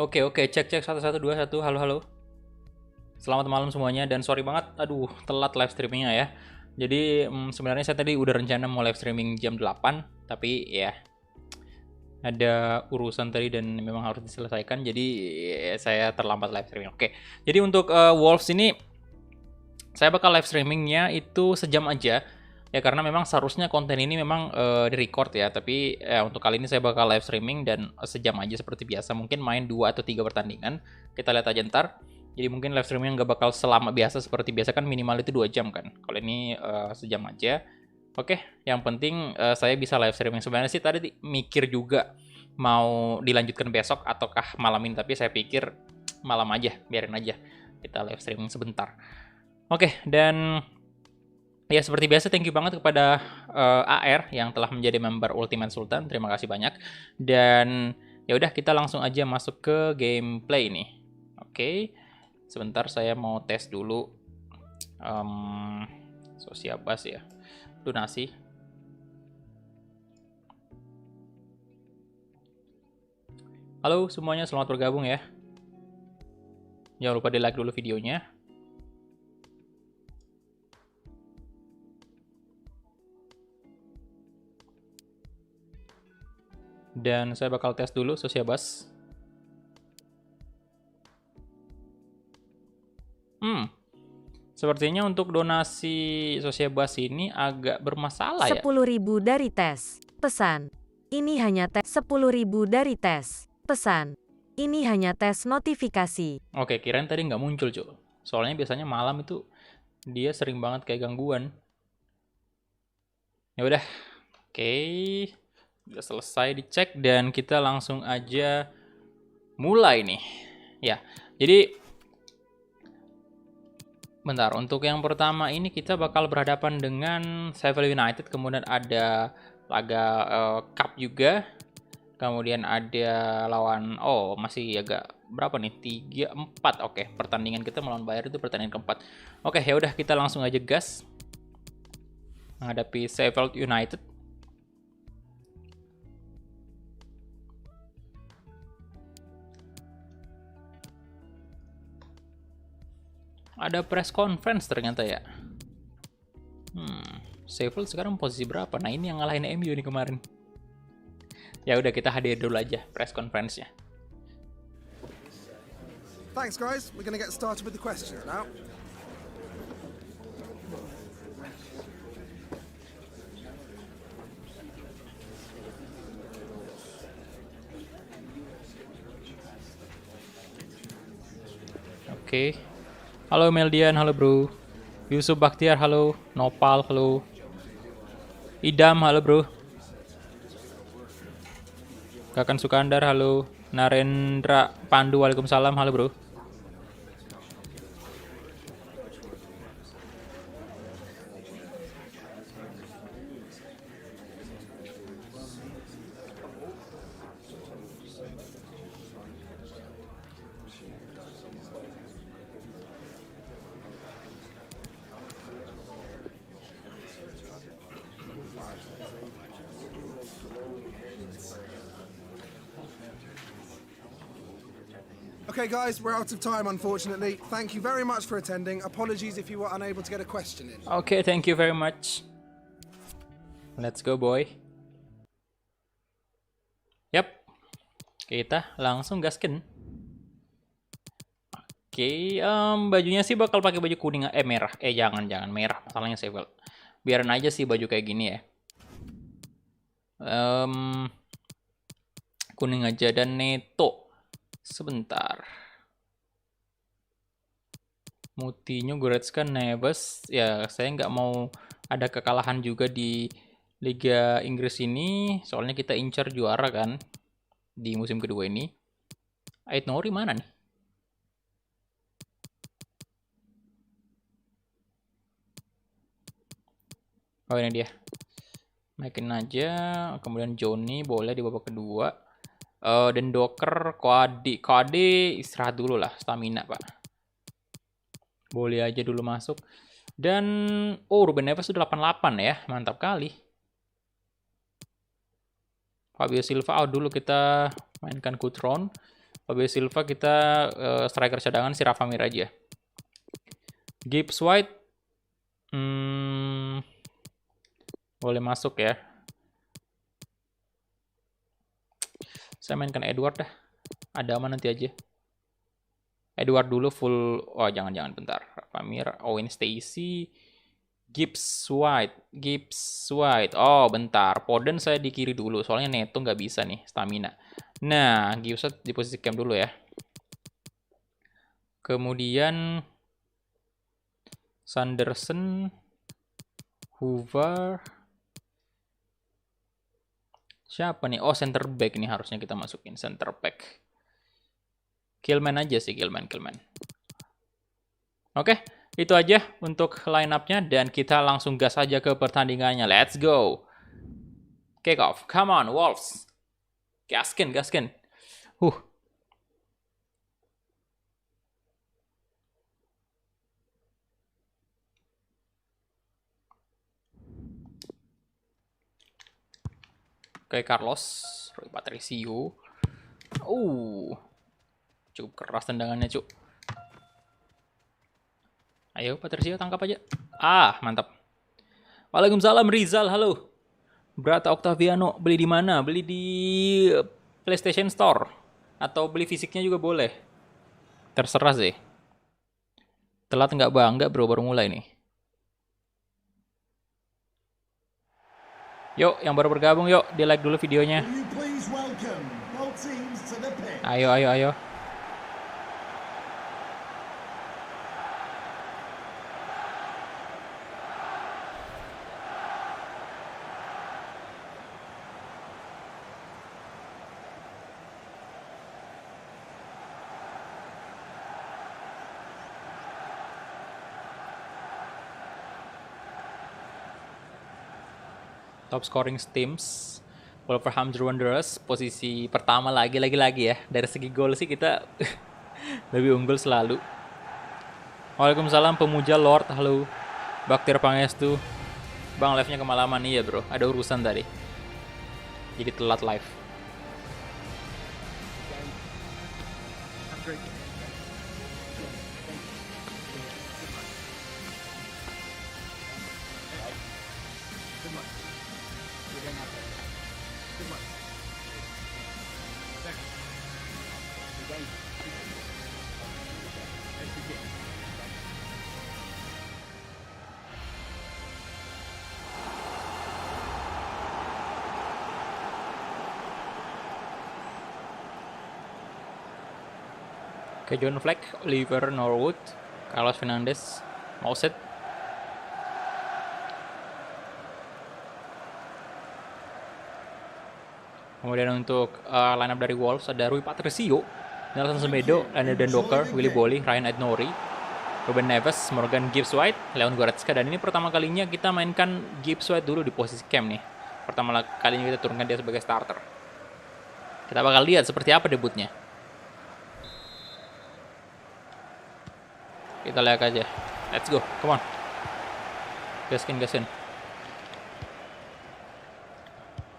Oke, oke, cek 1121. Halo, halo. Selamat malam semuanya dan sorry banget, aduh telat live streamingnya ya. Jadi sebenarnya saya tadi udah rencana mau live streaming jam 8, tapi ya ada urusan tadi dan memang harus diselesaikan, jadi saya terlambat live streaming. Oke, jadi untuk Wolves ini saya bakal live streamingnya itu sejam aja. Ya karena memang seharusnya konten ini memang di-record ya, tapi untuk kali ini saya bakal live streaming dan sejam aja seperti biasa. Mungkin main 2 atau 3 pertandingan. Kita lihat aja ntar. Jadi mungkin live streaming nggak bakal selama biasa, seperti biasa kan minimal itu 2 jam kan. Kalau ini sejam aja. Oke, yang penting saya bisa live streaming. Sebenarnya sih tadi mikir juga mau dilanjutkan besok ataukah malam ini, tapi saya pikir malam aja, biarin aja. Kita live streaming sebentar. Oke, dan ya seperti biasa thank you banget kepada AR yang telah menjadi member Ultimate Sultan. Terima kasih banyak. Dan ya udah kita langsung aja masuk ke gameplay nih. Oke. Sebentar saya mau tes dulu Sociabas ya. Donasi. Halo semuanya, selamat bergabung ya. Jangan lupa di-like dulu videonya. Dan saya bakal tes dulu Sociabas. Sepertinya untuk donasi Sociabas ini agak bermasalah ya. 10.000 dari tes. Pesan. Ini hanya tes 10.000 dari tes. Pesan. Ini hanya tes notifikasi. Oke, kirain tadi nggak muncul, cuy. Soalnya biasanya malam itu dia sering banget kayak gangguan. Ya udah. Oke. Udah selesai dicek dan kita langsung aja mulai nih. Ya. Jadi bentar, untuk yang pertama ini kita bakal berhadapan dengan Sheffield United, kemudian ada laga cup juga. Kemudian ada lawan, masih agak berapa nih? 3-4. Oke, pertandingan kita melawan Bayern itu pertandingan keempat. Oke, ya udah kita langsung aja gas menghadapi Sheffield United. Ada press conference ternyata ya. Sheffield sekarang posisi berapa? Nah, ini yang ngalahin MU nih kemarin. Ya udah kita hadir dulu aja press conference-nya. Thanks, guys. We're going to get started with the questions now. Oke. Halo Meldian, halo bro. Yusuf Baktiar, halo. Nopal, halo. Idam, halo bro. Kakan Sukandar, halo. Narendra Pandu, waalaikumsalam, halo bro. Okay, guys, we're out of time, unfortunately. Thank you very much for attending. Apologies if you were unable to get a question in. Oke, thank you very much. Let's go, boy. Yap. Kita langsung gaskin. Oke, bajunya sih bakal pakai baju kuning, merah. Jangan merah. Masalahnya Sheffield. Biarin aja sih baju kayak gini ya. Kuning aja dan Neto. Sebentar. Moutinho, Goretzka, Neves. Ya, saya nggak mau ada kekalahan juga di Liga Inggris ini. Soalnya kita incar juara kan di musim kedua ini. Ait Nouri mana nih? Oh, ini dia. Naikin aja. Kemudian Johnny boleh di babak kedua. Dan Docker, Koade istirahat dulu lah, stamina pak. Boleh aja dulu masuk. Dan Ruben Neves sudah 88 ya, mantap kali. Fabio Silva dulu kita mainkan Coutron. Fabio Silva kita striker cadangan si Rafa Mir aja. Gibbs White boleh masuk ya. Saya mainkan Edward dah. Ada aman nanti aja. Edward dulu full. Oh jangan bentar. Rafa Mir, Owen Stacy, Gibbs White. Oh bentar. Foden saya di kiri dulu. Soalnya Neto nggak bisa nih stamina. Nah Gibbs White di posisi camp dulu ya. Kemudian Sanderson, Hoover. Siapa nih? Oh, center back nih harusnya kita masukin center back. Killman aja sih, Killman. Oke, itu aja untuk line up-nya dan kita langsung gas aja ke pertandingannya. Let's go. Kick off. Come on, Wolves. Gaskin. Oke, Carlos, Rui Patricio. Cukup keras tendangannya, Cuk. Ayo, Patricio tangkap aja. Mantap. Waalaikumsalam Rizal, halo. Brata Octaviano, beli di mana? Beli di PlayStation Store atau beli fisiknya juga boleh. Terserah sih. Telat nggak bangga, bro, baru mulai nih. Yuk, yang baru bergabung yuk, di like dulu videonya. Ayo. Top scoring teams Wolverhampton Wanderers posisi pertama lagi ya. Dari segi gol sih kita lebih unggul selalu. Waalaikumsalam pemuja Lord, halo. Baktir Pangestu. Bang, live-nya kemalaman. Iya bro, ada urusan tadi. Jadi telat live. Oke, John Fleck, Oliver Norwood, Carlos Fernandes, Mouset. Kemudian untuk line up dari Wolves ada Rui Patricio, Nelson Semedo, Leonard Docker, Willy Bolly, Ryan Aït-Nouri, Ruben Neves, Morgan Gibbs White, Leon Goretzka. Dan ini pertama kalinya kita mainkan Gibbs White dulu di posisi camp nih. Pertama kalinya kita turunkan dia sebagai starter. Kita bakal lihat seperti apa debutnya. Kita lihat aja. Let's go, come on. Gaskin.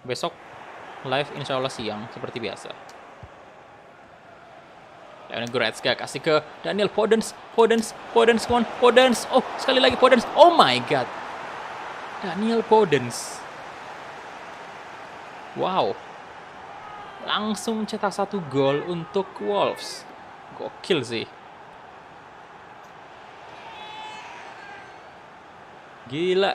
Besok live insya Allah siang seperti biasa. Leon Goretzka kasih ke Daniel Podence, come on, Podence. Oh, sekali lagi Podence. Oh my god. Daniel Podence. Wow. Langsung cetak 1 gol untuk Wolves. Gokil sih. Gila.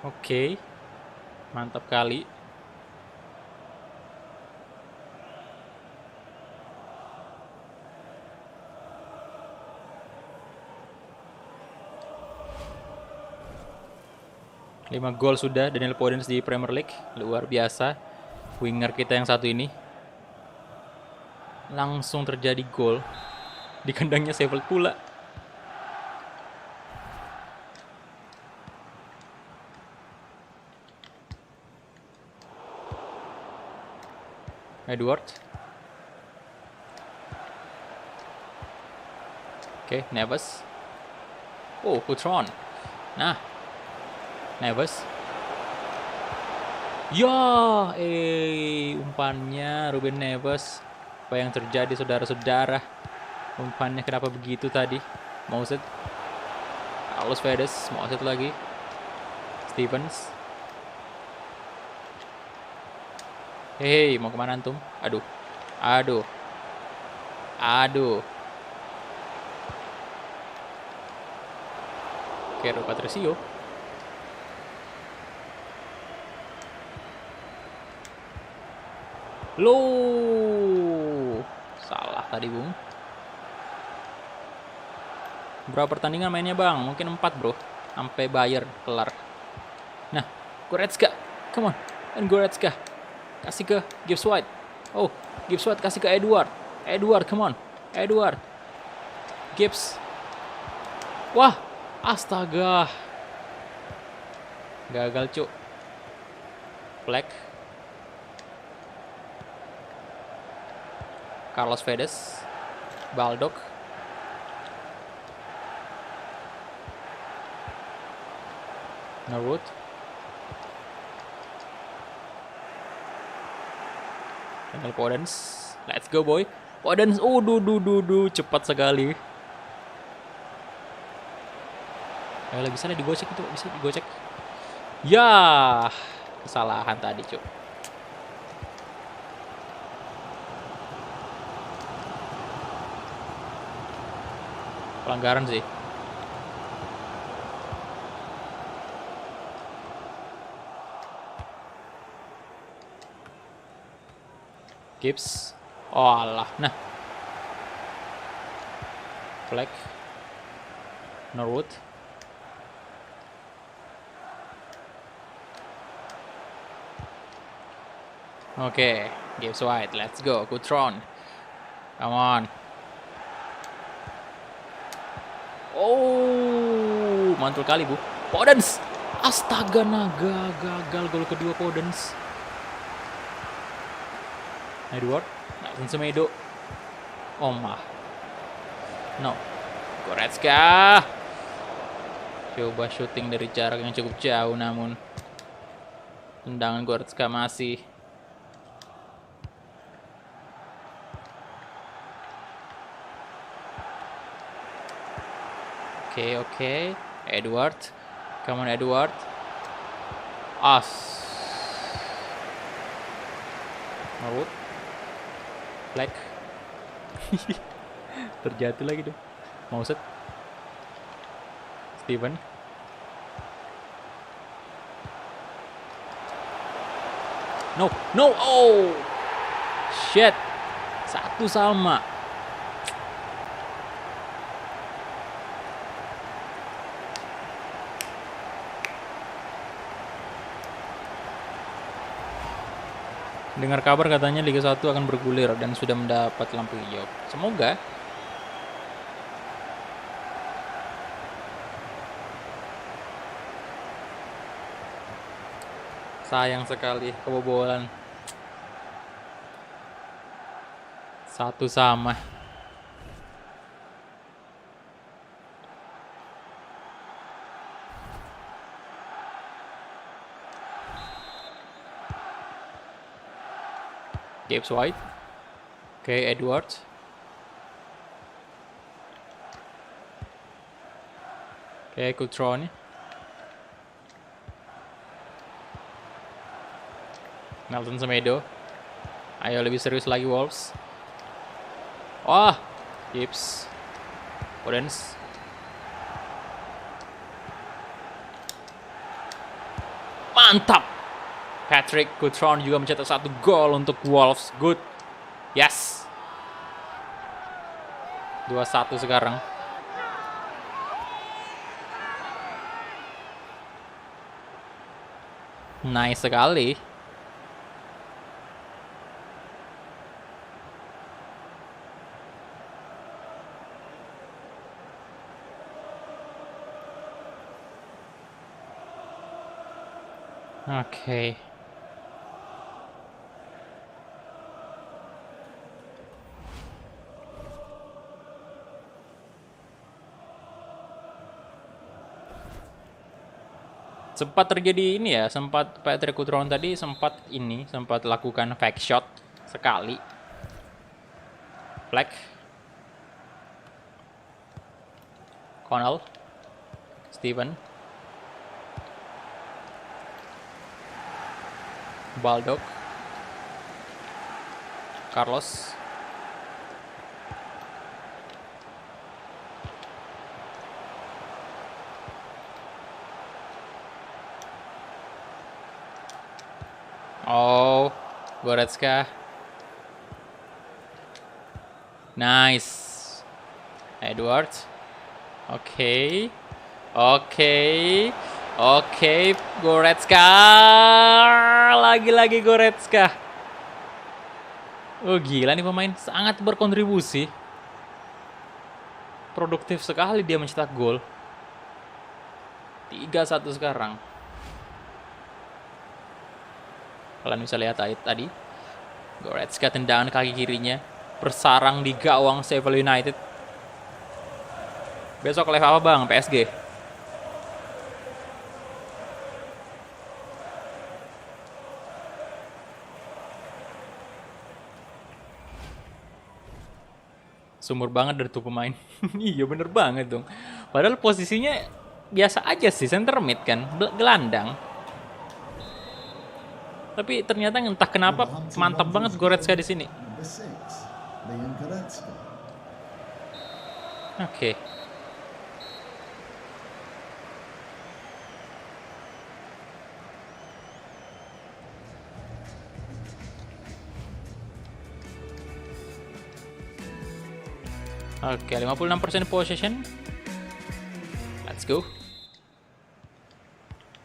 Oke. Mantap kali. Lima gol sudah Daniel Podence di Premier League. Luar biasa. Winger kita yang satu ini. Langsung terjadi gol di kandangnya Sheffield pula. Edward. Oke, Neves. Oh, Putron. Nah, Neves. Ya, umpannya Ruben Neves. Apa yang terjadi saudara-saudara? Umpannya kenapa begitu tadi? Mouset. Carlos Fedes, Mouset lagi. Stevens. Hei, mau kemana antum? Aduh. Kero Patricio. Loh, salah tadi Bung. Berapa pertandingan mainnya Bang? Mungkin 4 bro. Sampai Bayern kelar. Nah, Goretzka. Come on. And Goretzka. Kasih ke Gibbs White. Oh, Gibbs White kasih ke Edward. Come on. Edward. Gibbs. Wah, astaga. Gagal cuk. Black. Carlos Fedes. Baldock. Norwood. Daniel Podence. Let's go boy. Podence. Cepat sekali. Ayo bisa nih digocek itu, bisa digocek. Ya, kesalahan tadi cuk. Pelanggaran sih. Gibbs. Oh alah. Nah. Fleck. Norwood. Oke, Gibbs White. Let's go. Coutron. Come on. Oh, mantul kali bu. Podence. Astaga naga, gagal gol kedua Podence. Edward, Nelson Semedo. Omah. No. Goretzka. Coba syuting dari jarak yang cukup jauh namun tendangan Goretzka masih. Oke. Edward. Come on Edward. Norwood. Black. Terjatuh lagi tuh. Mouset. Steven. No. Oh. Shit. 1-1. Dengar kabar katanya Liga 1 akan bergulir dan sudah mendapat lampu hijau. Semoga. Sayang sekali kebobolan. 1-1. Gibbs White. Oke, Edward. Oke, Coutron. Nelson Semedo. Ayo lebih serius lagi Wolves. Wah, Gibbs. Podence. Mantap. Patrick Coutron juga mencetak 1 gol untuk Wolves. Good. Yes. 2-1 sekarang. Nice sekali. Oke. Sempat terjadi ini ya, sempat Patrick Cutrone tadi sempat lakukan fake shot sekali. Flag. Connell. Steven. Baldock. Carlos. Oh, Goretzka. Nice. Edwards. Oke. Goretzka. Lagi-lagi Goretzka. Oh, gila nih pemain, sangat berkontribusi. Produktif sekali dia mencetak gol. 3-1 sekarang. Kalian bisa lihat tadi. Goretzka tendangan kaki kirinya bersarang di gawang Sheffield United. Besok live apa bang? PSG. Sumur banget dari tuh pemain. Iya bener banget dong. Padahal posisinya biasa aja sih, center mid kan, gelandang. Tapi ternyata entah kenapa mantap banget Goretzka di sini. Oke. Oke, 56% possession. Let's go.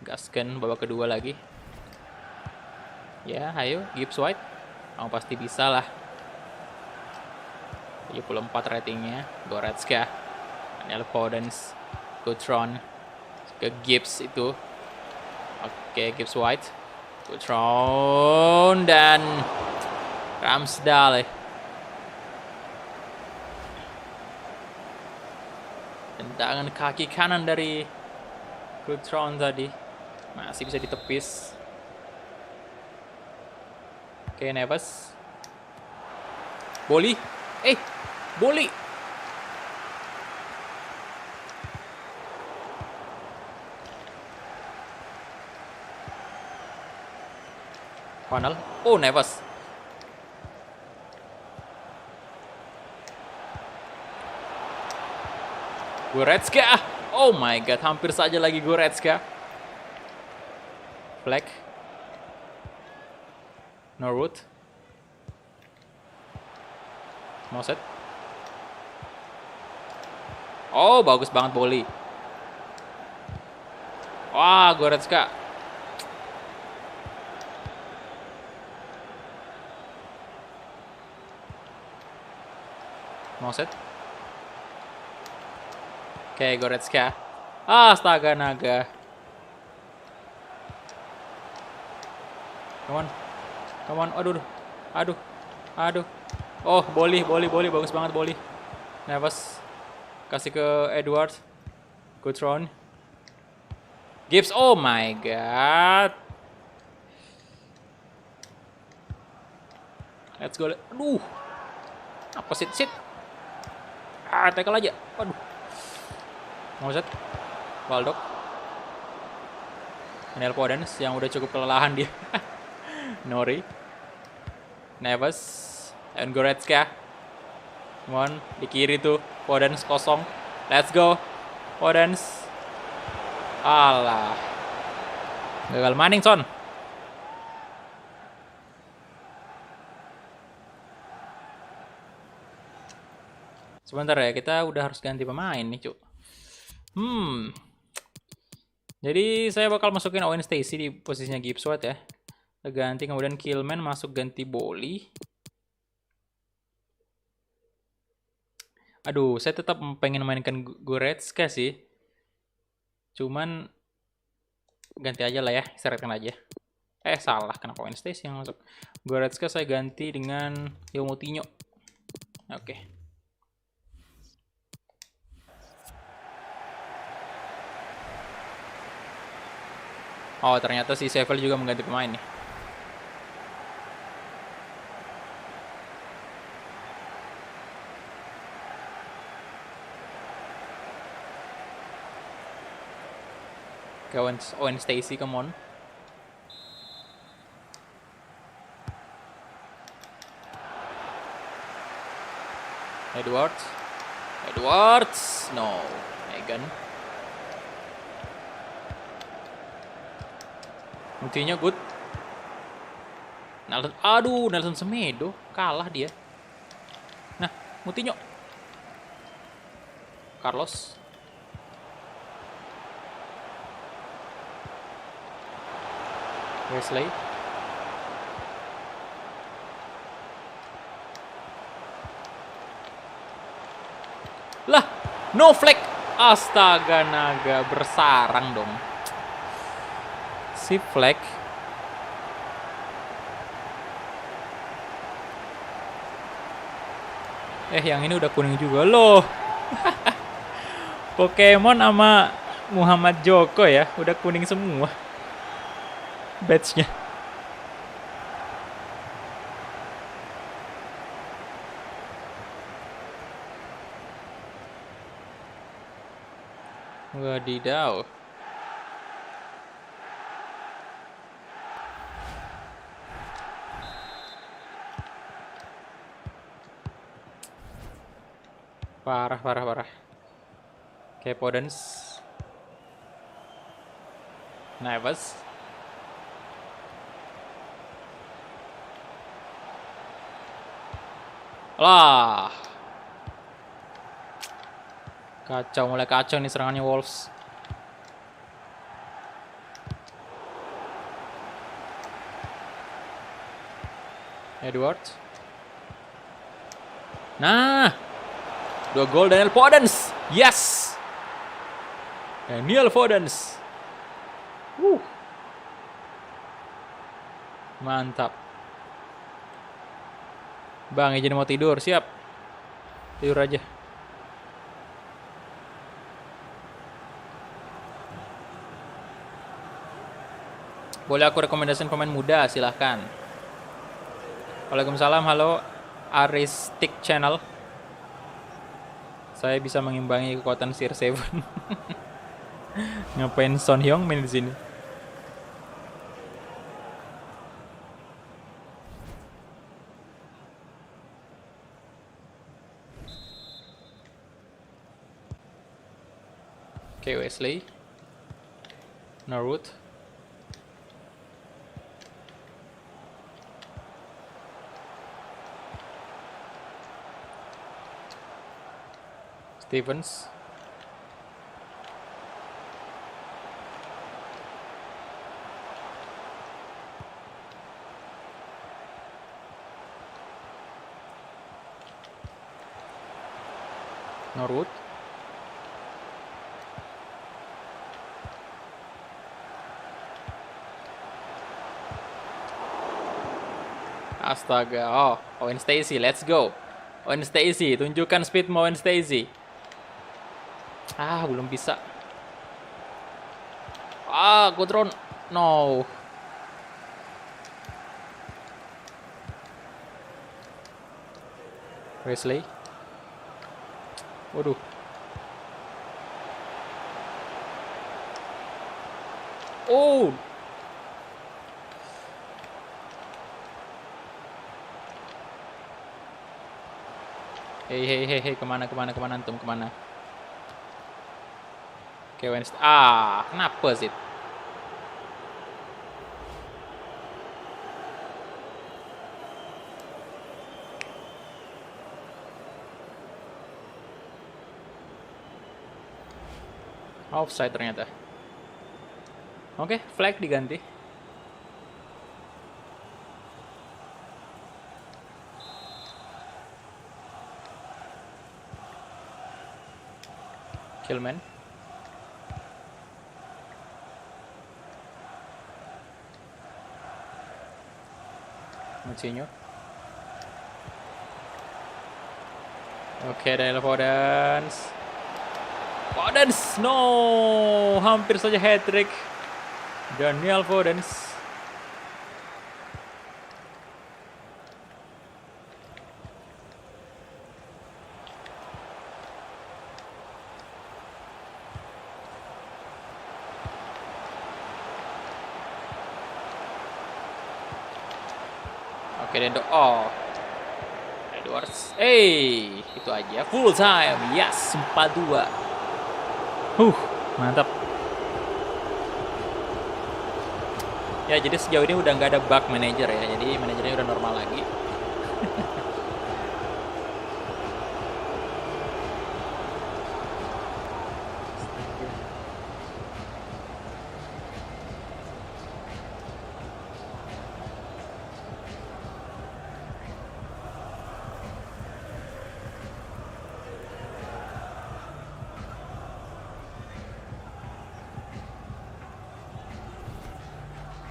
Gaskan babak kedua lagi. Ya, ayo Gibbs White. Kamu pasti bisa lah. 74 ratingnya. Goretzka. Daniel Podence. Cutrone. Ke Gibbs itu. Oke, Gibbs White. Cutrone dan Ramsdale. Tendangan kaki kanan dari Cutrone tadi. Masih bisa ditepis. Oke, Neves. Boli. Boli. Panel. Oh, Neves. Goretzka. Oh my god, hampir saja lagi Goretzka. Fleck. Norwood. Moset. Oh, bagus banget Boli. Wah, Goretzka. Moset. Oke, Goretzka. Astaga naga. Come on. Aduh. Oh, Boli, bagus banget Boli. Neves kasih ke Edwards. Cutrone. Gibbs, oh my god. Let's go. Aduh. Apa sit? Tackle aja. Aduh. Moset. Baldock. Daniel Podence yang udah cukup kelelahan dia. Nori. Neves. And Goretzka. Come on. Di kiri tuh. Podence kosong. Let's go. Podence. Alah. Gagal maning, Son. Sebentar ya, kita udah harus ganti pemain nih, Cuk. Jadi saya bakal masukin Owen Stacey di posisinya Gibbs White ya. Kita ganti, kemudian Killman masuk ganti Boli. Aduh, saya tetap pengen mainkan Goretzka sih. Cuman ganti aja lah ya, istirahatkan aja. Salah, kenapa Owen Stacey yang masuk? Goretzka saya ganti dengan Moutinho. Oke. Oh, ternyata si Seville juga mengganti pemain nih. Owen Stacy, come on. Edwards, no. Megan. Mutinya good. Nelson Semedo kalah dia. Nah, Mutinya. Carlos. Wesley. Lah, no flag. Astaga naga, bersarang dong. Si flag. Yang ini udah kuning juga loh. Pokemon sama Muhammad Joko ya, udah kuning semua badge-nya. Wadidaw. Parah. Kayak Podence. Neves. Lah. Mulai kacau nih serangannya Wolves. Edwards. Nah. 2 gol Daniel Podence. Yes. Daniel Podence. Mantap. Bang, izin mau tidur. Siap. Tidur aja. Boleh aku rekomendasikan pemain muda? Silahkan. Waalaikumsalam. Halo Aristik Channel. Saya bisa mengimbangi kekuatan CR7. Ngapain Son Hyung main di sini? Oke, Wesley. Norwood. Stevens. Norwood. Astaga. Oh, Owen Stacy, let's go. Owen Stacy, tunjukkan speed Owen Stacy. Belum bisa. Gudron. No. Wesley. Waduh. Oh. Hei, kemana antum, kemana? Oke, Wednesday. Kenapa sih? Offside ternyata. Oke, flag diganti. Killman. Moutinho. Oke, Daniel Podence, no, hampir saja hat-trick. Daniel Foden. Oke, Edwards. Itu aja. Full time. Yes, 4-2. Mantap. Ya, jadi sejauh ini udah nggak ada bug manager ya. Jadi manajernya udah normal lagi.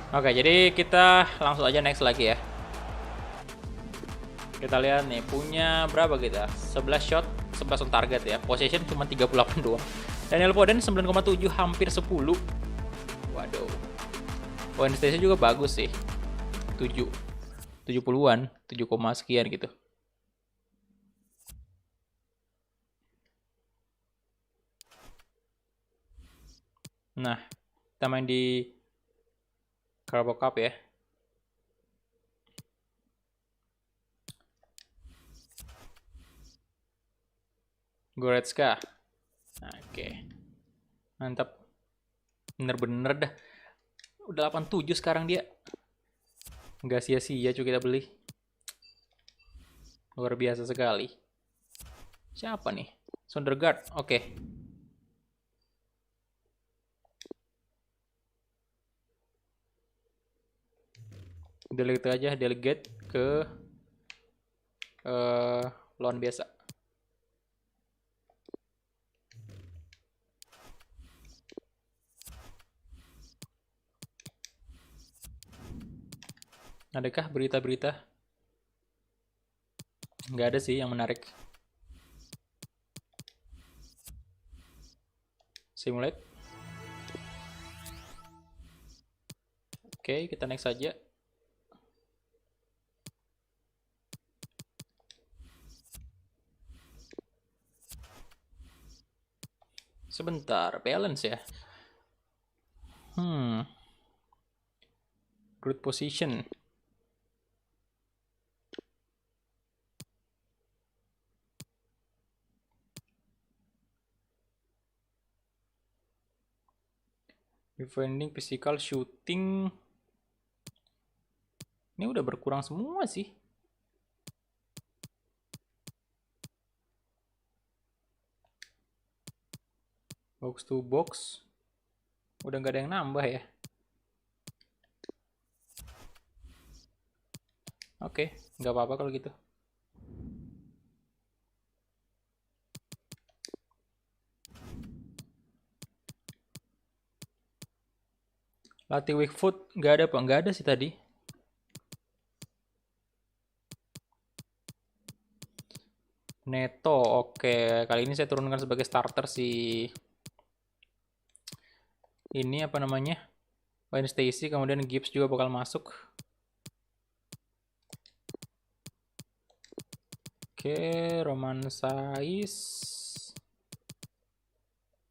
Oke, jadi kita langsung aja next lagi ya. Kita lihat nih, punya berapa kita? 11 shot, 11 on target ya. Possession cuma 38 doang. Daniel Foden 9,7, hampir 10. Waduh. Point station juga bagus sih. 70-an, 7, sekian gitu. Nah, kita main di Carabao Cup ya. Goretzka. Oke. Mantap. Bener-bener dah. Udah 87 sekarang dia. Nggak sia-sia cuy kita beli. Luar biasa sekali. Siapa nih? Sondergaard. Oke. Delegate aja, delegate ke lawan biasa. Adakah berita-berita? Nggak ada sih yang menarik. Simulate. Oke, kita next saja. Sebentar, balance ya. Good position. Defending, physical, shooting. Ini udah berkurang semua sih. Box to box. Udah nggak ada yang nambah ya. Oke, nggak apa-apa kalau gitu. Latih weak foot nggak ada apa? Nggak ada sih tadi. Neto, oke. Kali ini saya turunkan sebagai starter si ini apa namanya? Wayne Stacy, kemudian Gibbs juga bakal masuk. Oke, Roman Sais,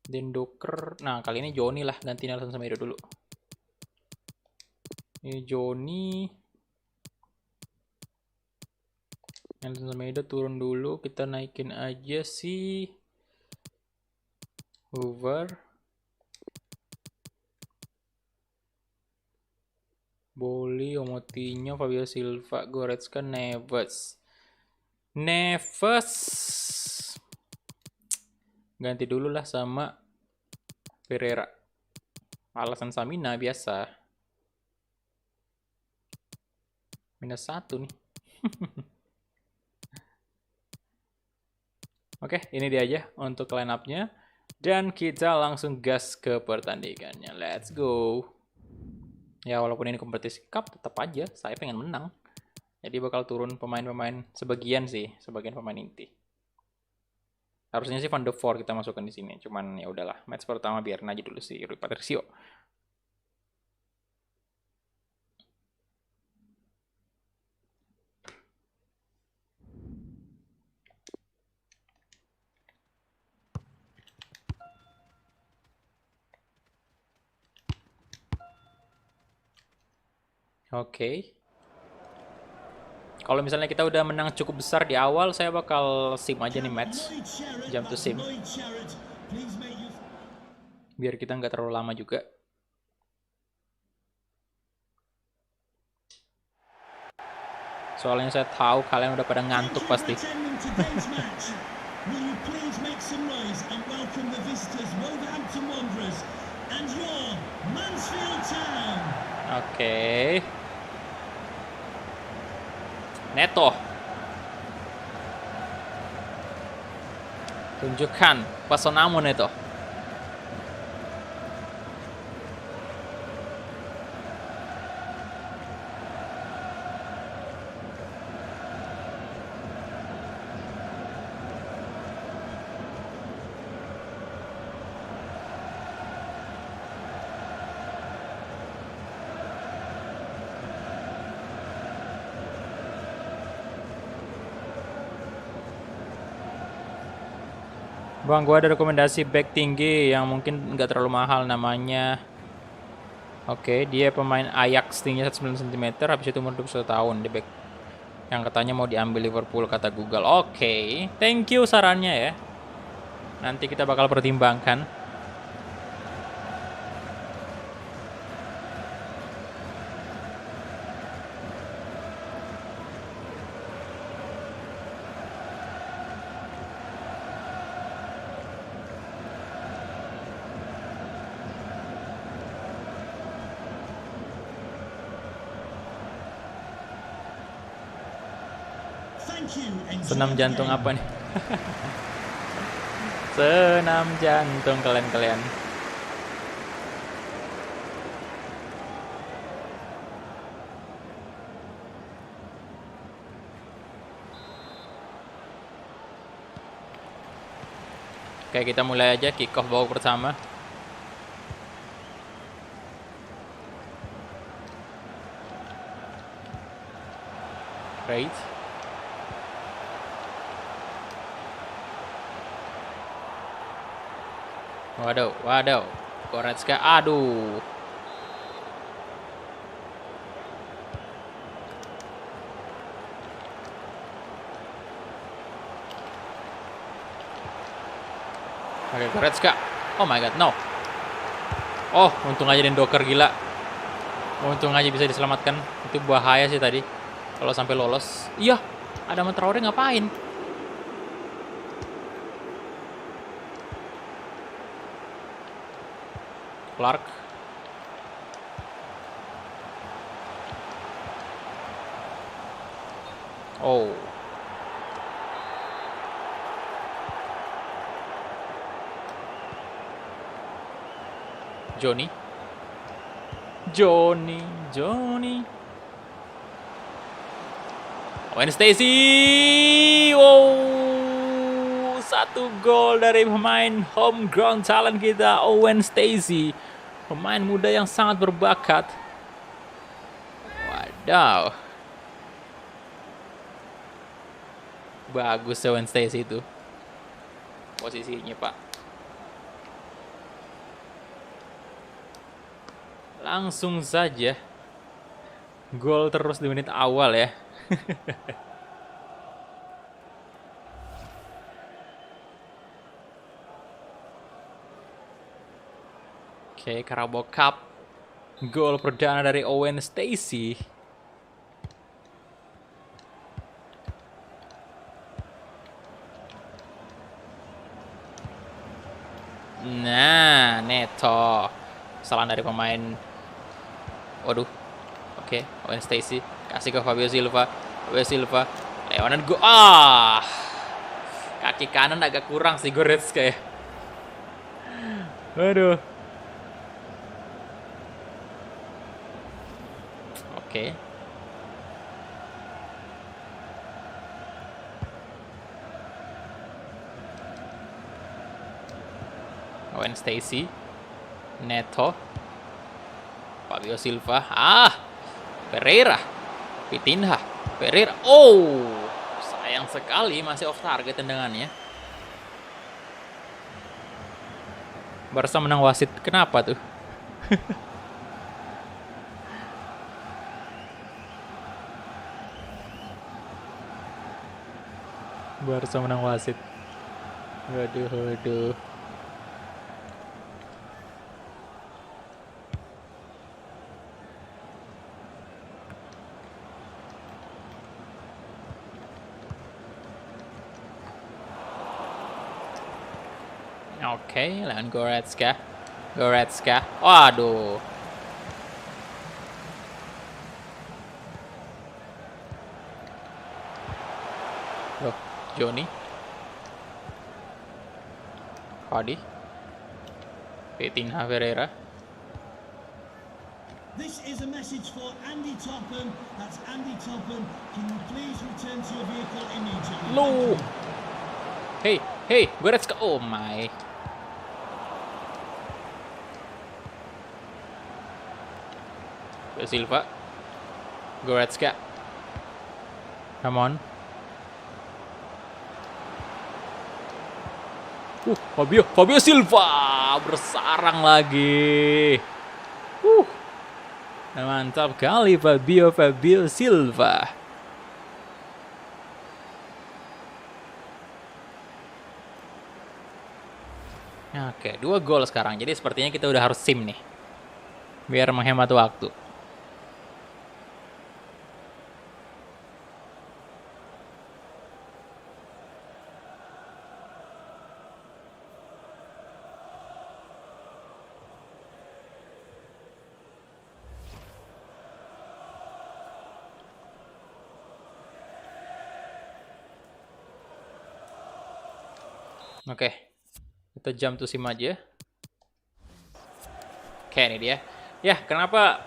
Den Docker. Nah, kali ini Johnny lah, ganti Nelson Semedo dulu. Ini Johnny. Nelson Semedo turun dulu, kita naikin aja si Hoover. Boli, Omotinho, Fabio Silva, Goretzka, Neves. Ganti dulu lah sama Pereira. Alasan Samina biasa. -1 nih. Oke, ini dia aja untuk line up-nya. Dan kita langsung gas ke pertandingannya. Let's go. Ya, walaupun ini kompetisi cup, tetap aja saya pengen menang. Jadi bakal turun pemain-pemain sebagian sih, sebagian pemain inti. Harusnya sih Van de Voort kita masukkan di sini, cuman ya udahlah. Match pertama biarin aja dulu sih Rui Patricio. Oke. Kalau misalnya kita udah menang cukup besar di awal, saya bakal sim aja nih match. Jump to sim. Biar kita nggak terlalu lama juga. Soalnya saya tahu kalian udah pada ngantuk pasti. Will you please make some noise and welcome the visitors, Wolverhampton Wanderers, and your Mansfield Town. Oke. Neto. Tunjukkan pesonamu, Neto. Bang, gua ada rekomendasi back tinggi yang mungkin nggak terlalu mahal namanya. Oke, dia pemain Ajax, tingginya 190 cm, habis itu umur 21 tahun. Di back yang katanya mau diambil Liverpool kata Google. Oke, thank you sarannya ya. Nanti kita bakal pertimbangkan. Senam jantung apa nih? Senam jantung kalian-kalian. Oke, kita mulai aja kick off babak pertama. Great. Waduh. Goretzka, aduh. Oke, Goretzka. Oh my god, no. Oh, untung aja Docker, gila. Untung aja bisa diselamatkan. Itu bahaya sih tadi. Kalau sampai lolos. Iya, ada Traoré ngapain? Clark. Oh. Johnny. Owen Stacey. Wow. 1 gol dari pemain homegrown talent kita, Owen Stacey. Pemain muda yang sangat berbakat. Wadaw. Bagus Owen Stacey itu. Posisinya, Pak. Langsung saja. Gol terus di menit awal ya. Oke, Carabao Cup. Gol perdana dari Owen Stacey. Nah, Neto. Kesalahan dari pemain. Waduh. Oke, Owen Stacey. Kasih ke Fabio Silva. Lewanan go. Kaki kanan agak kurang sih Goretzka ya. Waduh. Oke. Owen Stacey. Neto. Fabio Silva. Pereira. Vitinha. Pereira. Oh, sayang sekali masih off target tendangannya. Barca menang wasit. Kenapa tuh? Barca menang wasit. Waduh, waduh. Oke, lawan Goretzka. Goretzka. Waduh. Loh, Johnny. Hadi. Vitinha Ferreira. This is a message for Andy Topham. That's Andy Topham. Can you please return to your vehicle immediately? No. Hey, hey, Goretzka. Oh my. Silva. Goretzka. Come on. Fabio Silva bersarang lagi. Mantap kali Fabio Silva. Oke, 2 gol sekarang. Jadi sepertinya kita udah harus sim nih. Biar menghemat waktu. Oke, kita jump to sim aja. Oke, ini dia. Ya, kenapa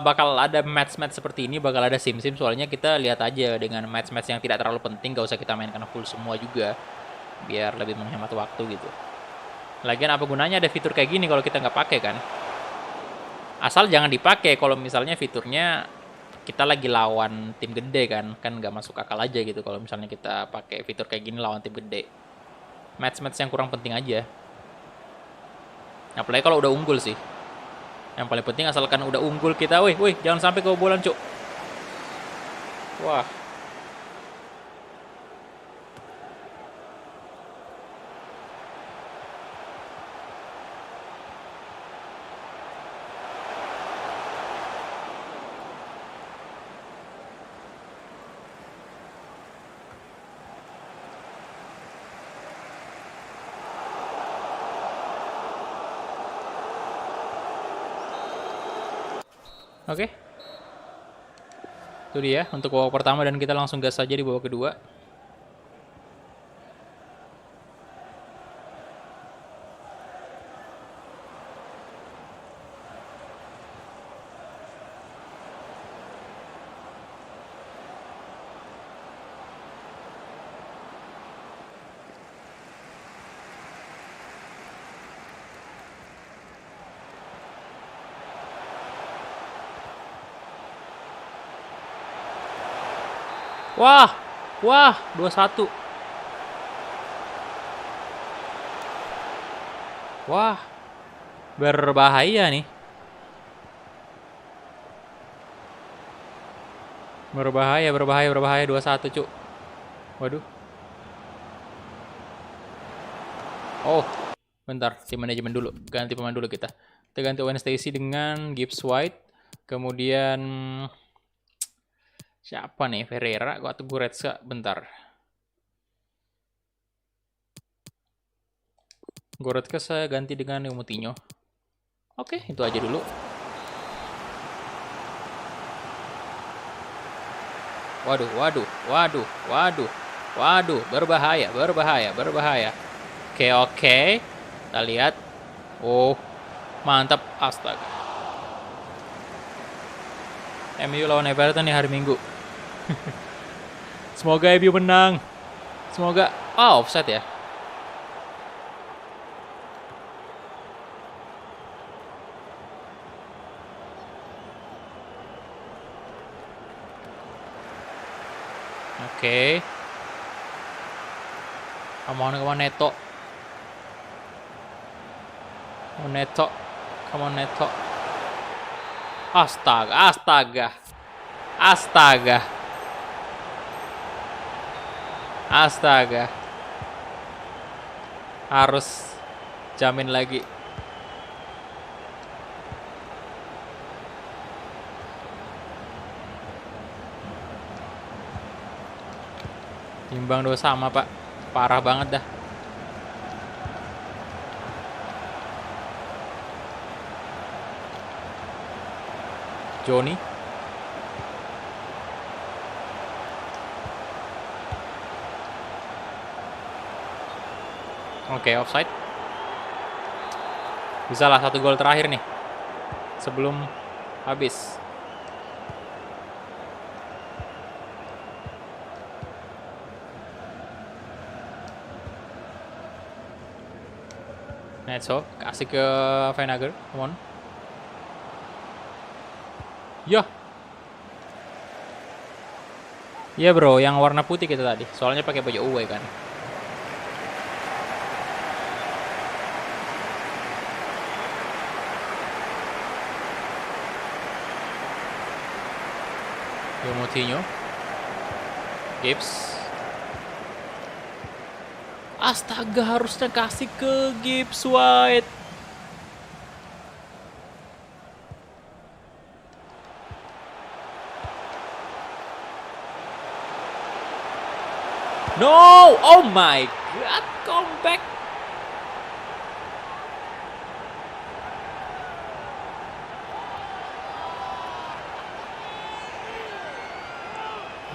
bakal ada match-match seperti ini, bakal ada sim-sim, soalnya kita lihat aja dengan match-match yang tidak terlalu penting, gak usah kita mainkan full semua juga, biar lebih menghemat waktu gitu. Lagian apa gunanya ada fitur kayak gini kalau kita nggak pakai kan? Asal jangan dipakai kalau misalnya fiturnya kita lagi lawan tim gede kan nggak masuk akal aja gitu kalau misalnya kita pakai fitur kayak gini lawan tim gede. Match-match yang kurang penting aja. Apalagi kalau udah unggul sih. Yang paling penting asalkan udah unggul kita, wih, jangan sampai kebobolan, cuk. Wah. Oke. Itu dia untuk babak pertama dan kita langsung gas saja di babak kedua. Wah, 2-1. Wah, berbahaya nih. Berbahaya 2-1, cuk. Waduh. Oh, bentar, tim manajemen dulu. Ganti pemain dulu kita. Kita ganti Owen Stacy dengan Gibbs White. Kemudian siapa nih? Ferreira atau Goretzka? Bentar. Goretzka saya ganti dengan Moutinho. Oke, itu aja dulu. Waduh. Berbahaya. Oke. Kita lihat. Oh, mantap. Astaga. MU lawan Everton nih hari Minggu. Semoga MU menang. Semoga. Offside ya. Oke. Come on Neto. Come on Neto. Astaga. Astaga. Harus jamin lagi. Timbang 2 sama, Pak. Parah banget dah. Johnny. Oke, offside. Bisa lah 1 gol terakhir nih. Sebelum habis. Netso, kasih ke Venager. Come on. Ya. Iya bro, yang warna putih kita tadi. Soalnya pakai baju away kan. Moutinho. Gibbs. Astaga, harusnya kasih ke Gibbs White. No! Oh my god, comeback.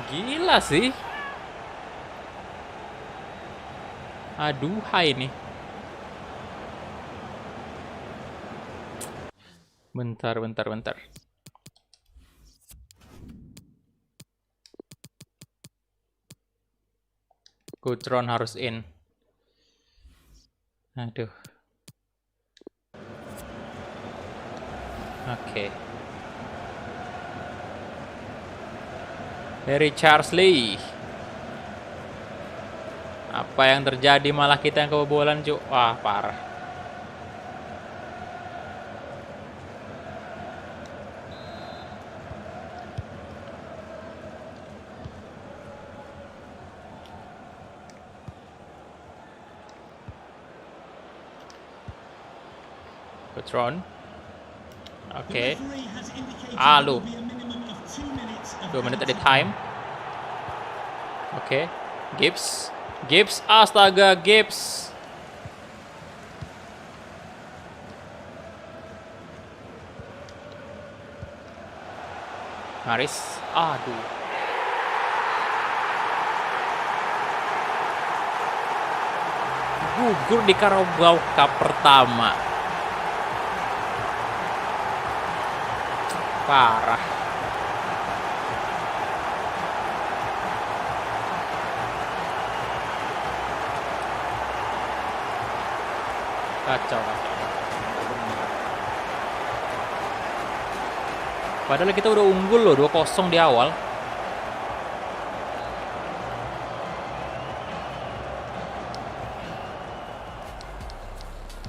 Gila sih. Aduhai nih. Bentar. Coutron harus in. Aduh. Oke. Dari Charles Lee. Apa yang terjadi, malah kita yang kebobolan, Cuk. Wah, parah. Coutron. Oke. Lu. 2 menit at a time. Oke. Gibbs. Astaga, Gibbs. Maris. Aduh. Gugur di Carabao Cup pertama. Parah. Kacau. Padahal kita udah unggul loh 2-0 di awal.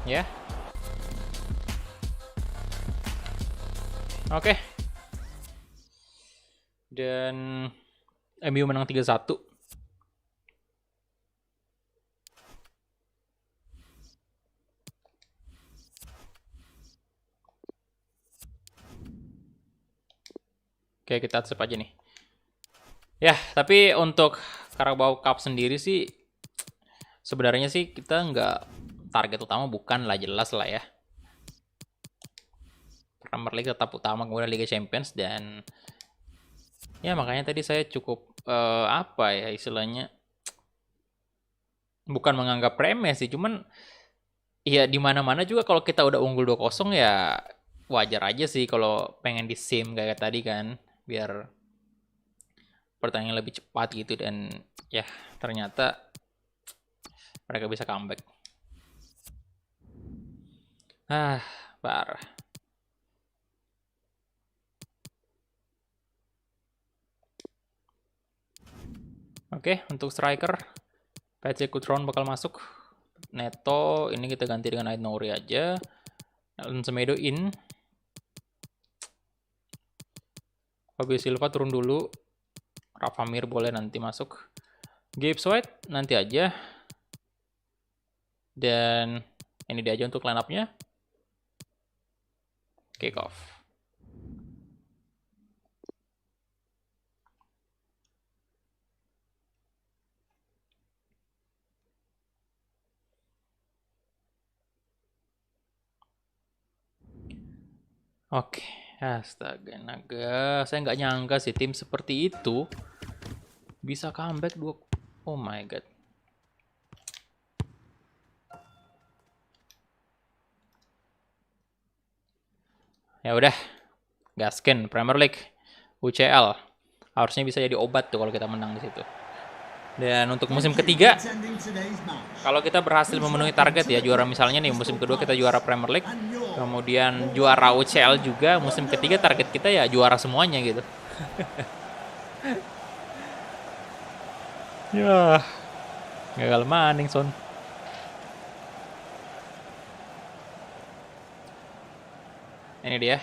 Ya. Oke. Dan MU menang 3-1. Oke, kita save aja nih. Ya, tapi untuk Carabao Cup sendiri sih sebenarnya sih kita nggak, target utama bukan lah, jelas lah ya. Premier League tetap utama, kemudian Liga Champions, dan ya makanya tadi saya cukup apa ya istilahnya, bukan menganggap remeh sih, cuman ya di mana-mana juga kalau kita udah unggul 2-0 ya wajar aja sih kalau pengen di sim kayak tadi kan, biar pertandingan lebih cepat gitu, dan ya ternyata mereka bisa comeback. Parah. Oke, untuk striker Patrick Coutron bakal masuk. Neto ini kita ganti dengan Ait Nouri aja. Nelson Semedo in. Fabio Silva turun dulu. Rafa Mir boleh nanti masuk. Gibbs White nanti aja. Dan ini dia aja untuk line up-nya. Kick off. Oke, astaga naga. Saya nggak nyangka sih tim seperti itu bisa comeback 2. Oh my god. Ya udah, gaskin Premier League, UCL. Harusnya bisa jadi obat tuh kalau kita menang di situ. Dan untuk musim ketiga, kalau kita berhasil memenuhi target ya juara, misalnya nih musim kedua kita juara Premier League, kemudian juara UCL juga, musim ketiga target kita ya juara semuanya gitu. Ya, gagal maning Son. Ini dia.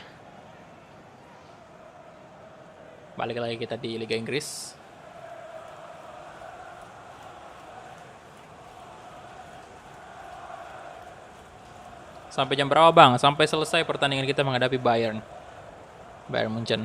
Balik lagi kita di Liga Inggris. Sampai jam berapa bang? Sampai selesai pertandingan kita menghadapi Bayern Munchen.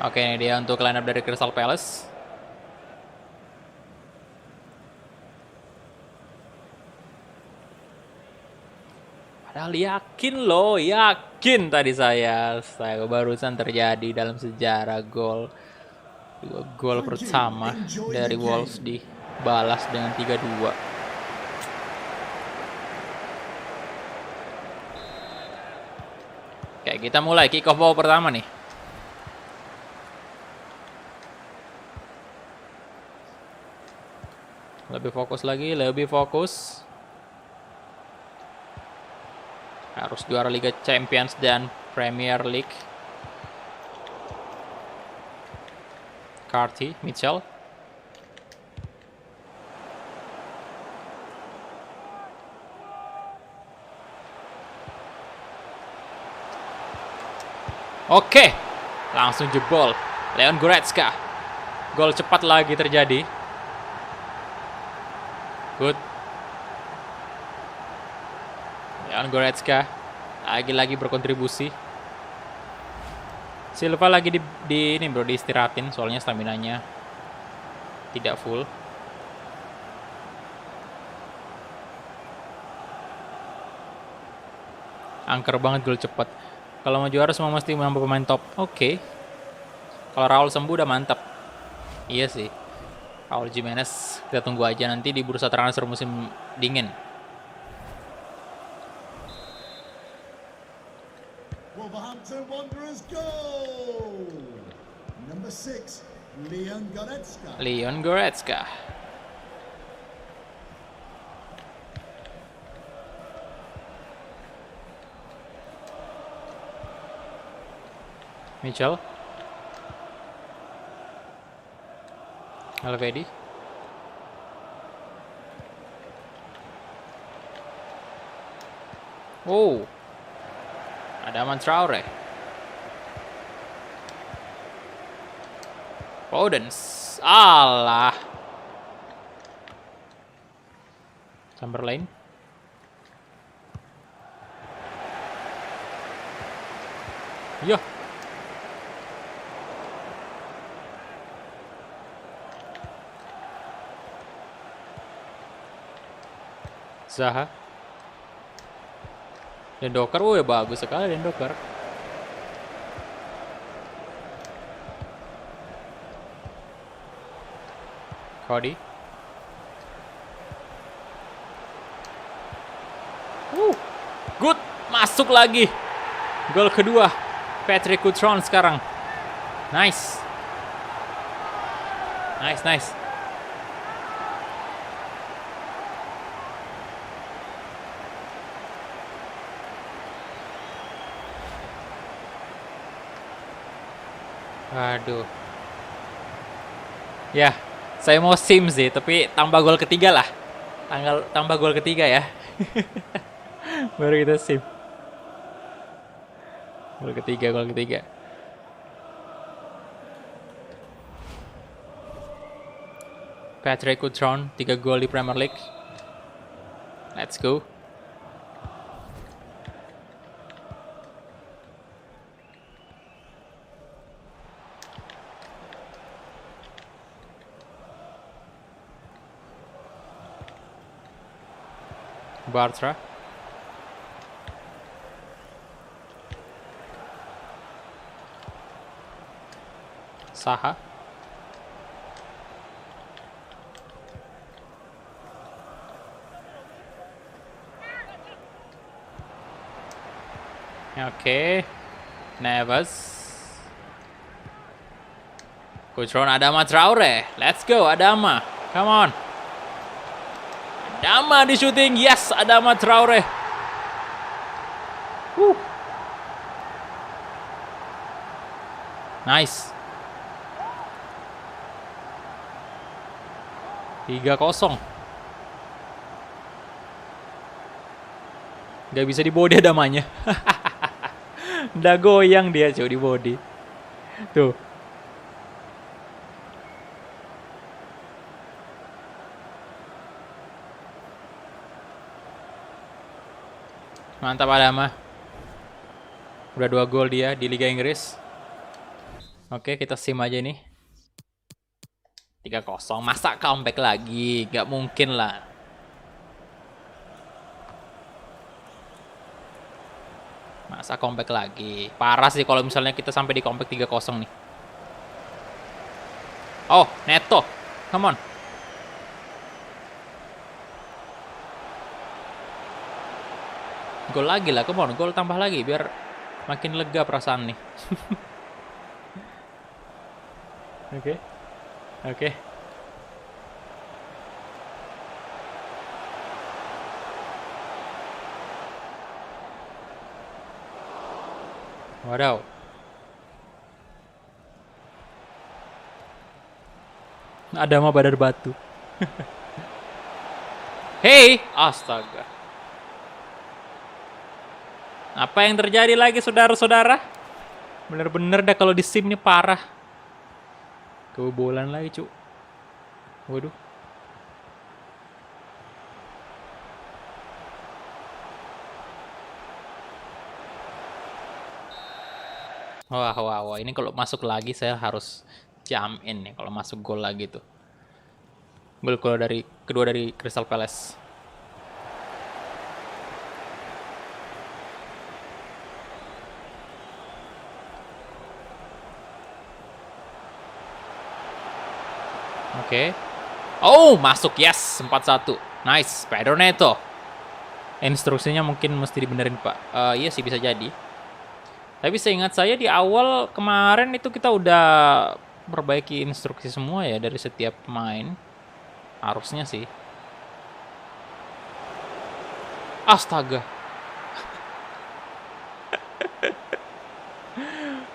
Oke, ini dia untuk line up dari Crystal Palace. Padahal yakin tadi saya barusan terjadi dalam sejarah gol. 2 gol pertama dari Wolves dibalas dengan 3-2. Oke, kita mulai kick off ball pertama nih. Lebih fokus lagi, lebih fokus. Harus juara Liga Champions dan Premier League. Carty, Mitchell. Oke, langsung jebol. Leon Goretzka. Gol cepat lagi terjadi. Good. Leon Goretzka lagi-lagi berkontribusi. Silva lagi di ini bro, diistirahatin soalnya staminanya tidak full. Angker banget gol cepat. Kalau mau juara semua mesti menambah pemain top. Oke. Kalau Raul sembuh udah mantap. Iya sih. Raul Jimenez kita tunggu aja nanti di bursa transfer musim dingin. Wolverhampton Wanderers goal. Number 6, Leon Goretzka. Leon Goretzka. Mitchell. Alvedi. Oh. Ada Traore. Podence. Alah. Chamberlain. Yo. Zaha. Dendoker, oh ya bagus sekali Dendoker. Cody. Good, masuk lagi. Gol kedua Patrick Cutrone sekarang. Nice. Nice. Aduh. Ya, saya mau sim sih, tapi tambah gol ketiga lah. Tambah gol ketiga ya. Baru kita sim. Gol ketiga. Patrick Cutrone 3 gol di Premier League. Let's go. Bartra. Saha. Oke. Neves. Cutrone, Adama Traore. Let's go Adama. Come on. Adama di shooting. Yes, Adama Traore. Nice. 3-0. Gak bisa di body Adamanya. Udah goyang dia cuy di body. Tuh. Mantap Adama. Udah 2 gol dia di Liga Inggris. Oke, kita sim aja nih. 3-0. Masa comeback lagi? Gak mungkin lah. Masa comeback lagi? Parah sih kalau misalnya kita sampai di comeback 3-0 nih. Oh, Neto. Come on. Gol lagi lah, come on. Gol tambah lagi biar makin lega perasaan nih. Oke. Wadaw. Adama badar batu. Hey, astaga. Apa yang terjadi lagi saudara-saudara? Bener-bener dah kalau di sim ini parah. Kebobolan lagi cu. Waduh. Wah. Ini kalau masuk lagi saya harus jump in nih kalau masuk gol lagi tuh. Gol kedua dari Crystal Palace. Oke. Oh, masuk. Yes, 4-1. Nice. Pedro Neto. Instruksinya mungkin mesti dibenerin, Pak. Iya sih, bisa jadi. Tapi seingat saya di awal kemarin itu kita udah perbaiki instruksi semua ya dari setiap pemain. Harusnya sih. Astaga.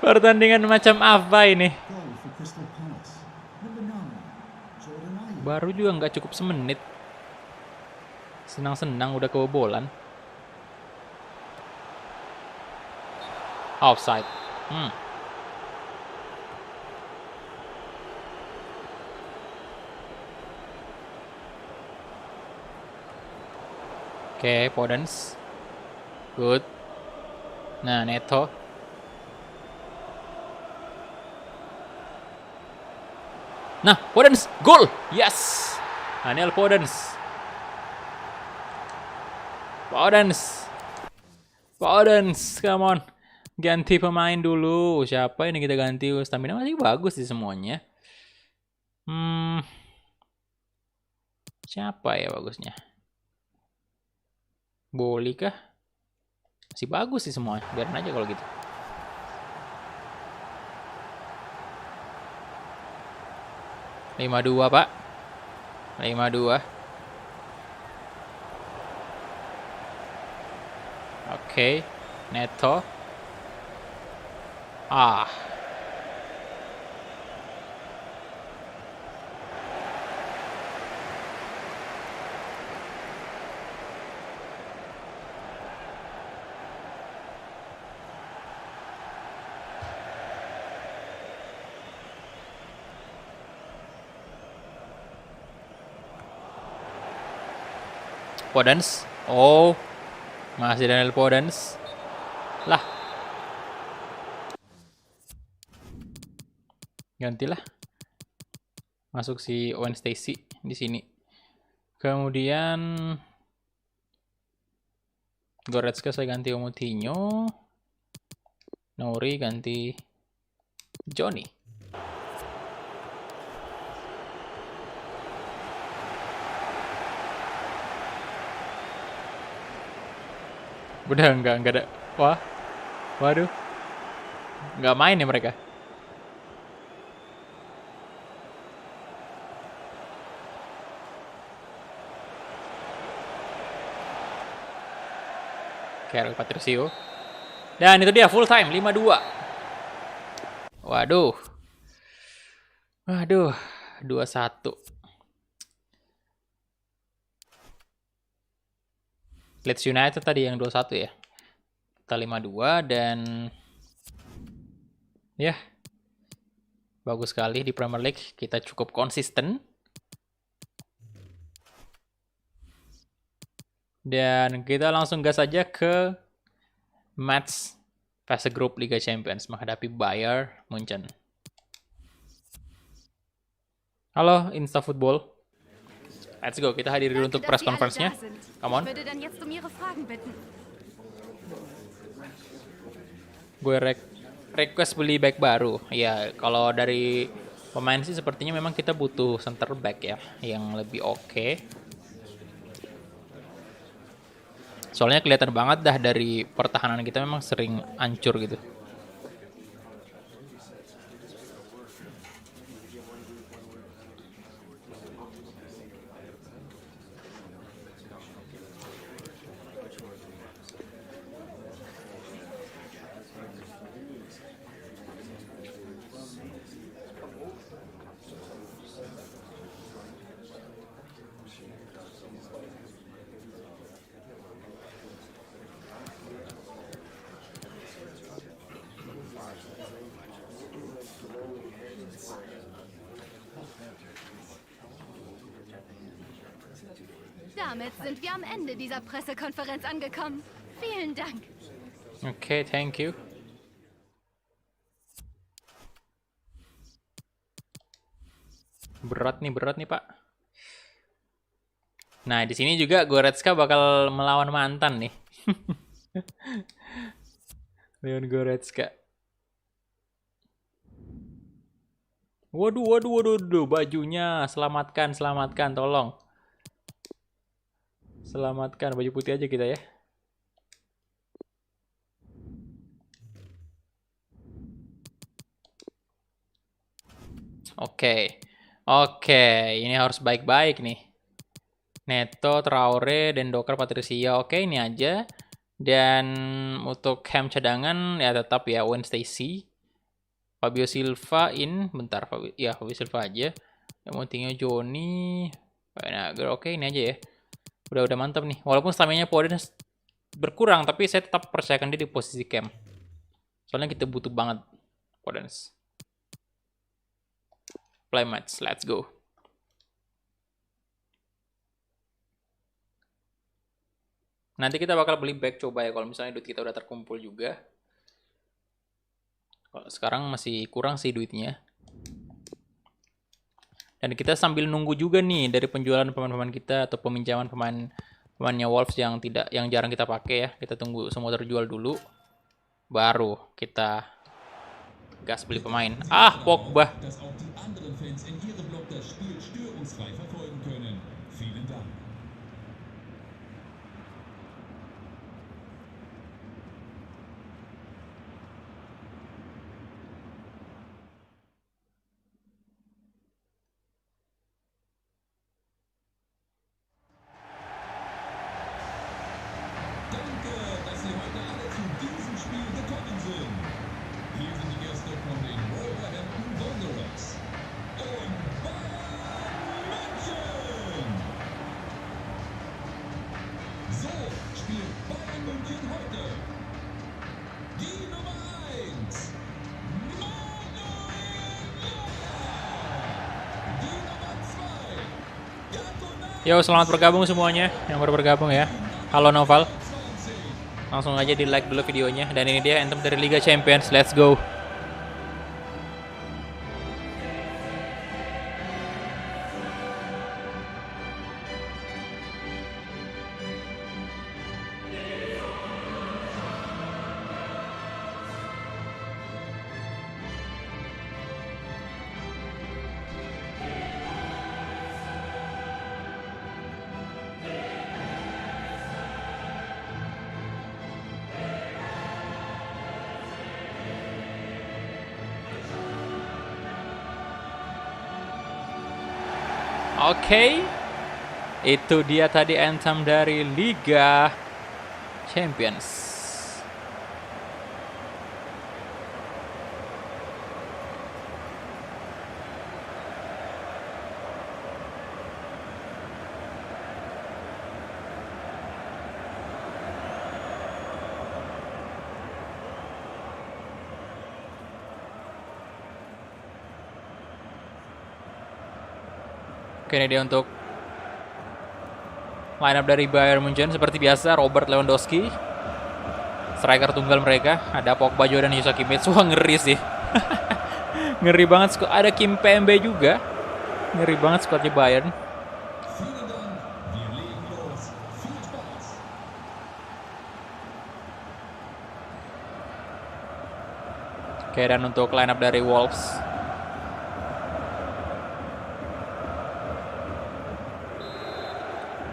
Pertandingan macam apa ini? Baru juga nggak cukup semenit. Senang-senang udah kebobolan. Offside. Oke, Podence. Good. Nah, Neto. Nah, Podence, gol! Yes! Daniel Podence. Podence, come on. Ganti pemain dulu. Siapa ini kita ganti? Stamina masih bagus sih semuanya. Siapa ya bagusnya? Boli kah? Masih bagus sih semua. Biarin aja kalau gitu. 5-2, Pak. 5-2. Oke. Neto. Podence. Oh, masih Daniel Podence. Lah. Gantilah. Masuk si Owen Stacy di sini. Kemudian Goretzka saya ganti Moutinho. Nouri ganti Johnny. Udah enggak ada. Wah. Waduh. Enggak main ya mereka. Carol Patricio. Dan itu dia full time 5-2. Waduh. 2-1. Leeds United tadi yang 2-1 ya. Kita 5-2 dan ya. Bagus sekali di Premier League, kita cukup konsisten. Dan kita langsung gas aja ke match fase grup Liga Champions menghadapi Bayern Munchen. Halo Insta Football. Let's go, kita hadir dulu untuk press conference-nya. Come on. Gue request beli back baru. Ya, kalau dari pemain sih sepertinya memang kita butuh center back ya, yang lebih oke. Soalnya kelihatan banget dah dari pertahanan kita memang sering hancur gitu. Damit sind wir am Ende dieser Pressekonferenz angekommen. Vielen Dank. Oke, thank you. Berat nih, Pak. Nah, di sini juga Goretzka bakal melawan mantan nih. Leon Goretzka. Waduh, bajunya. Selamatkan, tolong. Selamatkan, baju putih aja kita ya. Oke, ini harus baik-baik nih. Neto, Traore, dan Docker, Patricia. Oke, ini aja. Dan untuk ham cadangan ya tetap ya Owen Stacy. Fabio Silva bentar, Fabio Silva aja. Moutinho, Johnny, Panager. Oke, ini aja ya. Udah mantap nih. Walaupun stamina Podence berkurang, tapi saya tetap percayakan dia di posisi cam. Soalnya kita butuh banget Podence. Play match, let's go. Nanti kita bakal beli back coba ya kalau misalnya duit kita udah terkumpul juga. Kalau sekarang masih kurang sih duitnya. Dan kita sambil nunggu juga nih dari penjualan pemain-pemain kita atau peminjaman pemainnya Wolves yang jarang kita pakai ya. Kita tunggu semua terjual dulu, baru kita gas beli pemain. Pogba. Yo, selamat bergabung semuanya yang baru bergabung ya. Halo Noval. Langsung aja di like dulu videonya. Dan ini dia anthem dari Liga Champions. Let's go. Oke, itu dia tadi anthem dari Liga Champions. Oke, ini dia untuk line up dari Bayern Munchen. Seperti biasa, Robert Lewandowski, striker tunggal mereka. Ada Pogba, dan Yusa Kimmich. Wah, ngeri sih. Ngeri banget. Ada Kim Pembe juga. Ngeri banget squadnya Bayern. Oke, dan untuk line up dari Wolves,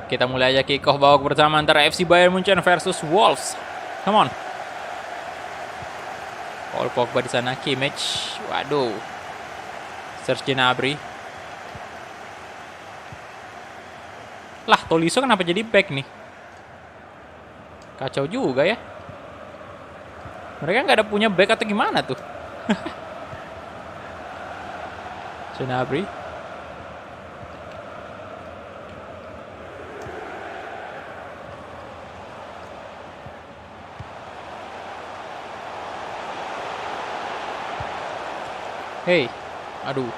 kita mulai aja kick off babak pertama antara FC Bayern Munchen versus Wolves. Come on. Paul Pogba di sana, Kimmich. Waduh. Serge Gnabry. Lah, Tolisso kenapa jadi back nih? Kacau juga ya. Mereka nggak ada punya back atau gimana tuh? Gnabry. Hey, aduh.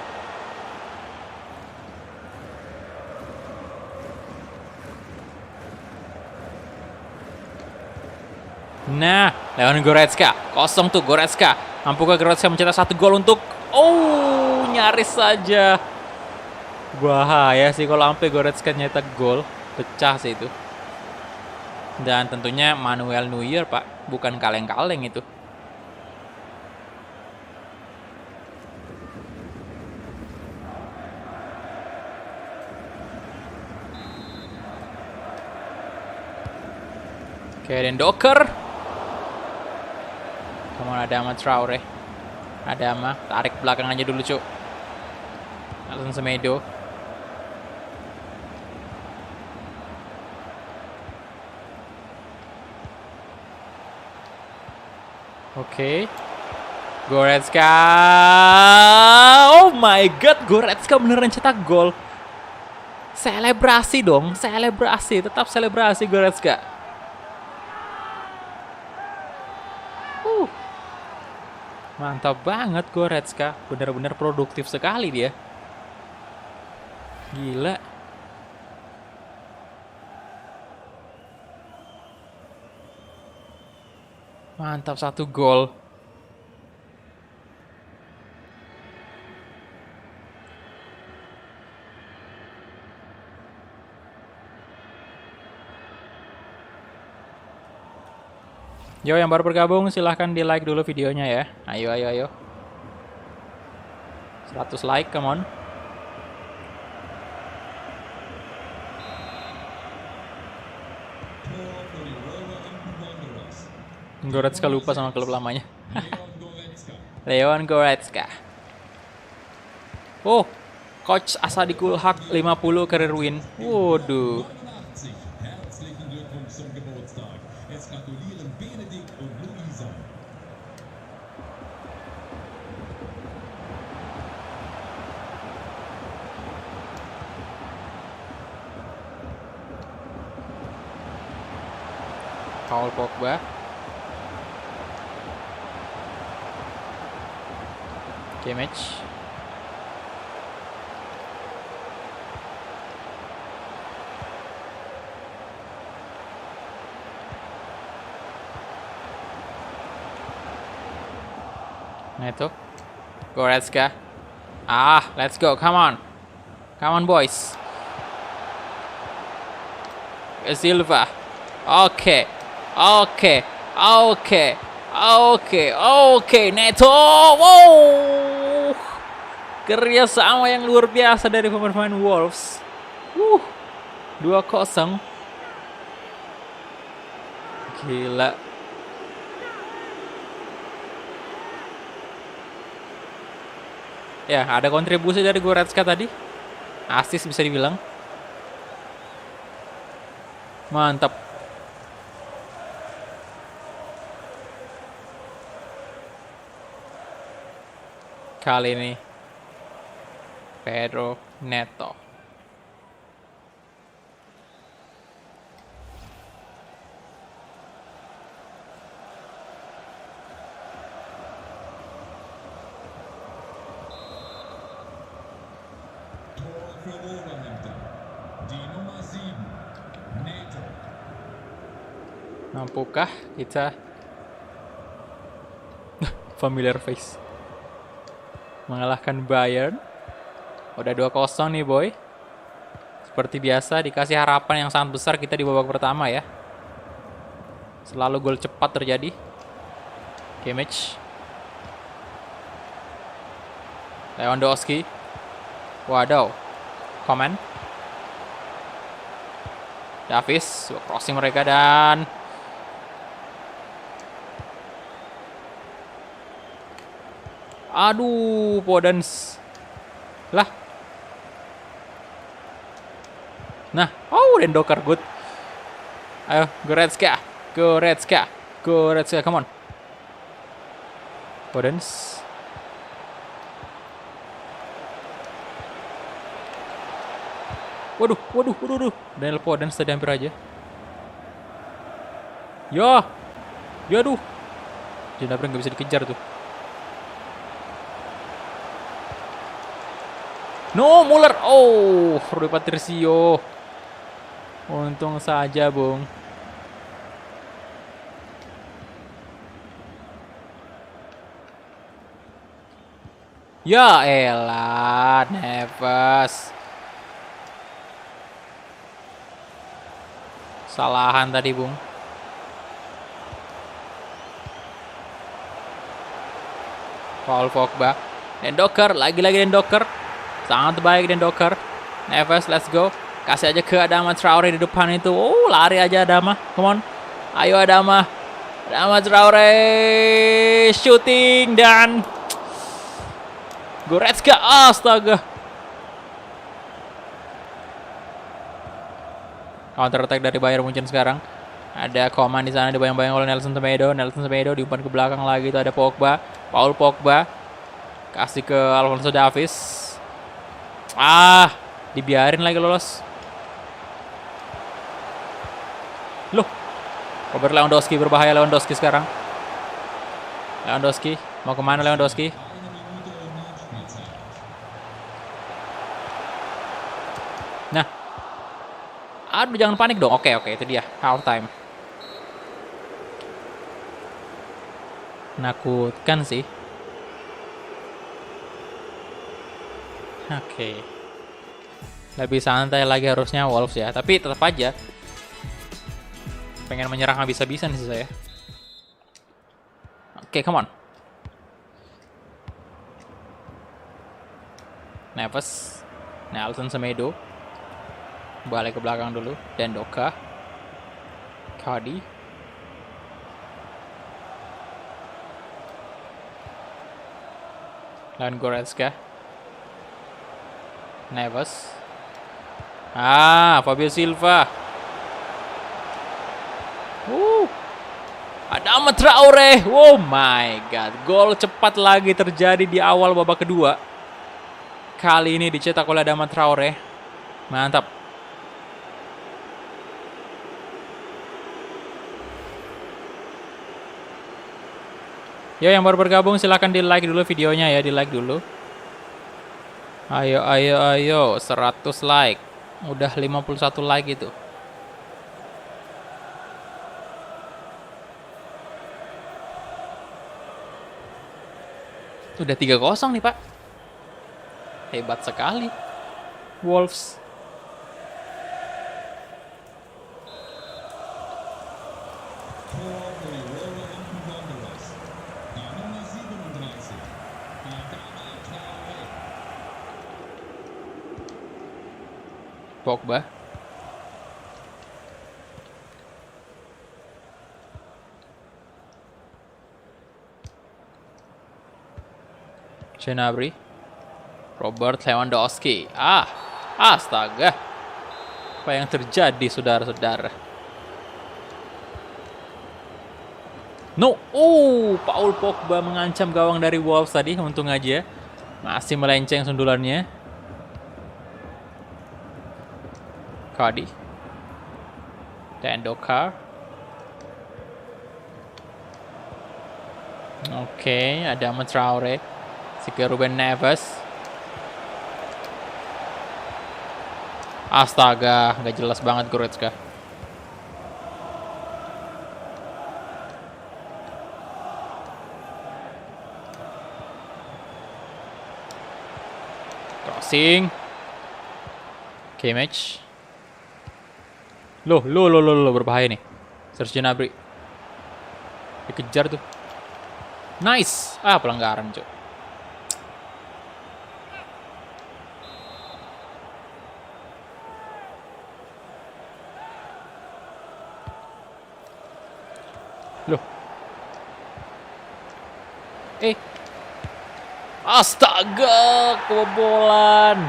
Nah, Leon Goretzka, kosong tuh Goretzka. Mampukah Goretzka mencetak 1 gol untuk... Oh, nyaris saja. Bahaya sih kalau sampai Goretzka nyetak gol, pecah sih itu. Dan tentunya Manuel Neuer, Pak, bukan kaleng-kaleng itu. Kevin Docker. Kemudian ada Adama Traore. Adama, tarik belakang aja dulu, Cuk. Langsung Semedo. Oke. Goretzka. Oh my god, Goretzka beneran cetak gol. Selebrasi dong, selebrasi, tetap selebrasi Goretzka. Mantap banget Goretzka, benar-benar produktif sekali dia. Gila. Mantap, 1 gol. Yo, yang baru bergabung silahkan di like dulu videonya ya. Ayo, ayo, ayo. 100 like, come on. Goretzka lupa sama klub lamanya. Leon Goretzka. Oh, Coach Asadikul Haq 50 career win. Waduh. Paul Pogba. Kimmich. Neto. Goretzka. Let's go. Come on. Come on, boys. Silva. Oke. Neto. Wow. Kerjasama yang luar biasa dari pemain Wolves. 2-0. Gila. Ya, ada kontribusi dari Goretzka tadi. Asis bisa dibilang. Mantap. Kali ini Pedro Neto. Tor für Wolverhampton. Die Nummer 7, Neto. Mampukah kita familiar face mengalahkan Bayern? Udah 2-0 nih, boy. Seperti biasa dikasih harapan yang sangat besar kita di babak pertama ya. Selalu gol cepat terjadi. Kimmich. Lewandowski. Waduh. Komen. Davis, crossing mereka dan aduh, Podence. Lah. Nah, Dendoker good. Ayo, Goretzka, come on. Podence. Waduh. Daniel Podence tadi hampir aja. Ya, aduh. Gnabry nggak bisa dikejar tuh. No, Muller. Rui Patricio. Untung saja, Bung. Ya elah, Neves. Salahan tadi, Bung. Paul Pogba. Dendoker, lagi-lagi Dendoker. Sangat baik Dendoker. Neves, let's go. Kasih aja ke Adama Traore di depan itu. Lari aja Adama. Come on. Ayo Adama. Adama Traore. Shooting dan Goretzka. Astaga. Counter attack dari Bayern Munchen sekarang. Ada Coman di sana dibayang-bayang oleh Nelson Semedo. Diumpan ke belakang lagi itu ada Pogba. Paul Pogba. Kasih ke Alphonso Davies. Dibiarin lagi lolos. Loh. Robert Lewandowski, berbahaya Lewandowski sekarang. Lewandowski, mau kemana Lewandowski? Nah. Aduh, jangan panik dong. Oke, itu dia. Half time. Menakutkan sih. Oke. Lebih santai lagi harusnya Wolves ya. Tapi tetap aja pengen menyerang habis-habisan sih saya. Oke, come on. Neves. Nelson Semedo. Balik ke belakang dulu. Dendoka. Cardi. Dan Goretzka. Neves. Fabio Silva. Adama Traore. Oh my god. Gol cepat lagi terjadi di awal babak kedua. Kali ini dicetak oleh Adama Traore. Mantap. Yo, yang baru bergabung silahkan di like dulu videonya ya. Di like dulu. Ayo. 100 like. Udah 51 like itu. Udah 3-0 nih, Pak. Hebat sekali. Wolves. Pogba. Gnabry. Robert Lewandowski. Astaga. Apa yang terjadi, saudara-saudara? No. Paul Pogba mengancam gawang dari Wolves tadi. Untung aja. Masih melenceng sundulannya. Cardi. Tendokar. Oke, ada Traore. Ke Ruben Neves. Astaga, nggak jelas banget Goretzka. Crossing. Kimmich. Loh, berbahaya nih. Serge Gnabry. Dikejar tuh. Nice. Pelanggaran, Cok. Loh. Astaga, kebobolan.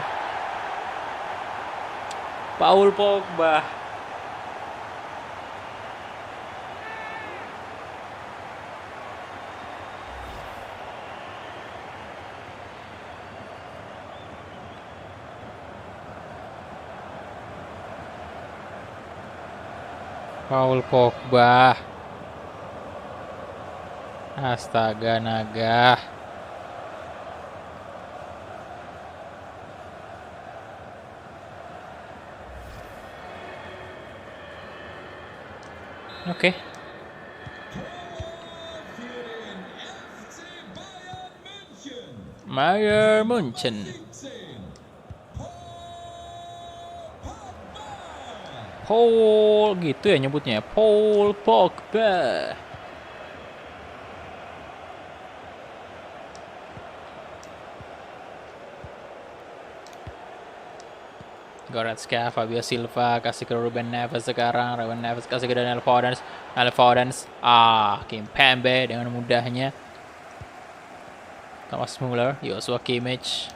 Paul Pogba. Paul Pogba. Astaga naga. Oke. Bayern München. Paul gitu ya nyebutnya. Paul Pogba. Goretzka, Fabio Silva kasih ke Ruben Neves sekarang. Ruben Neves kasih ke Daniel Foden. Kimpembe dengan mudahnya. Thomas Muller, Joshua Kimmich.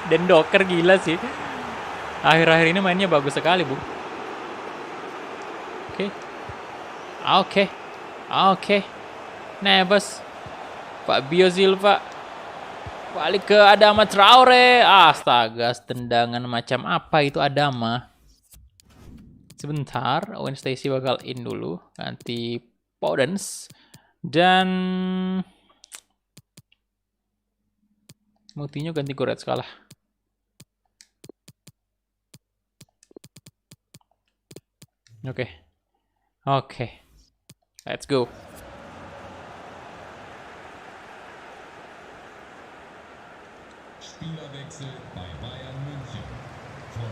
Dan Docker gila sih. Akhir-akhir ini mainnya bagus sekali, Bu. Oke. Neves. Fabio Silva. Balik ke Adama Traore. Astaga, tendangan macam apa itu Adama? Sebentar, Owen Stacy bakal in dulu. Ganti Podence. Dan Moutinho ganti Goretzka lah. Oke. Let's go.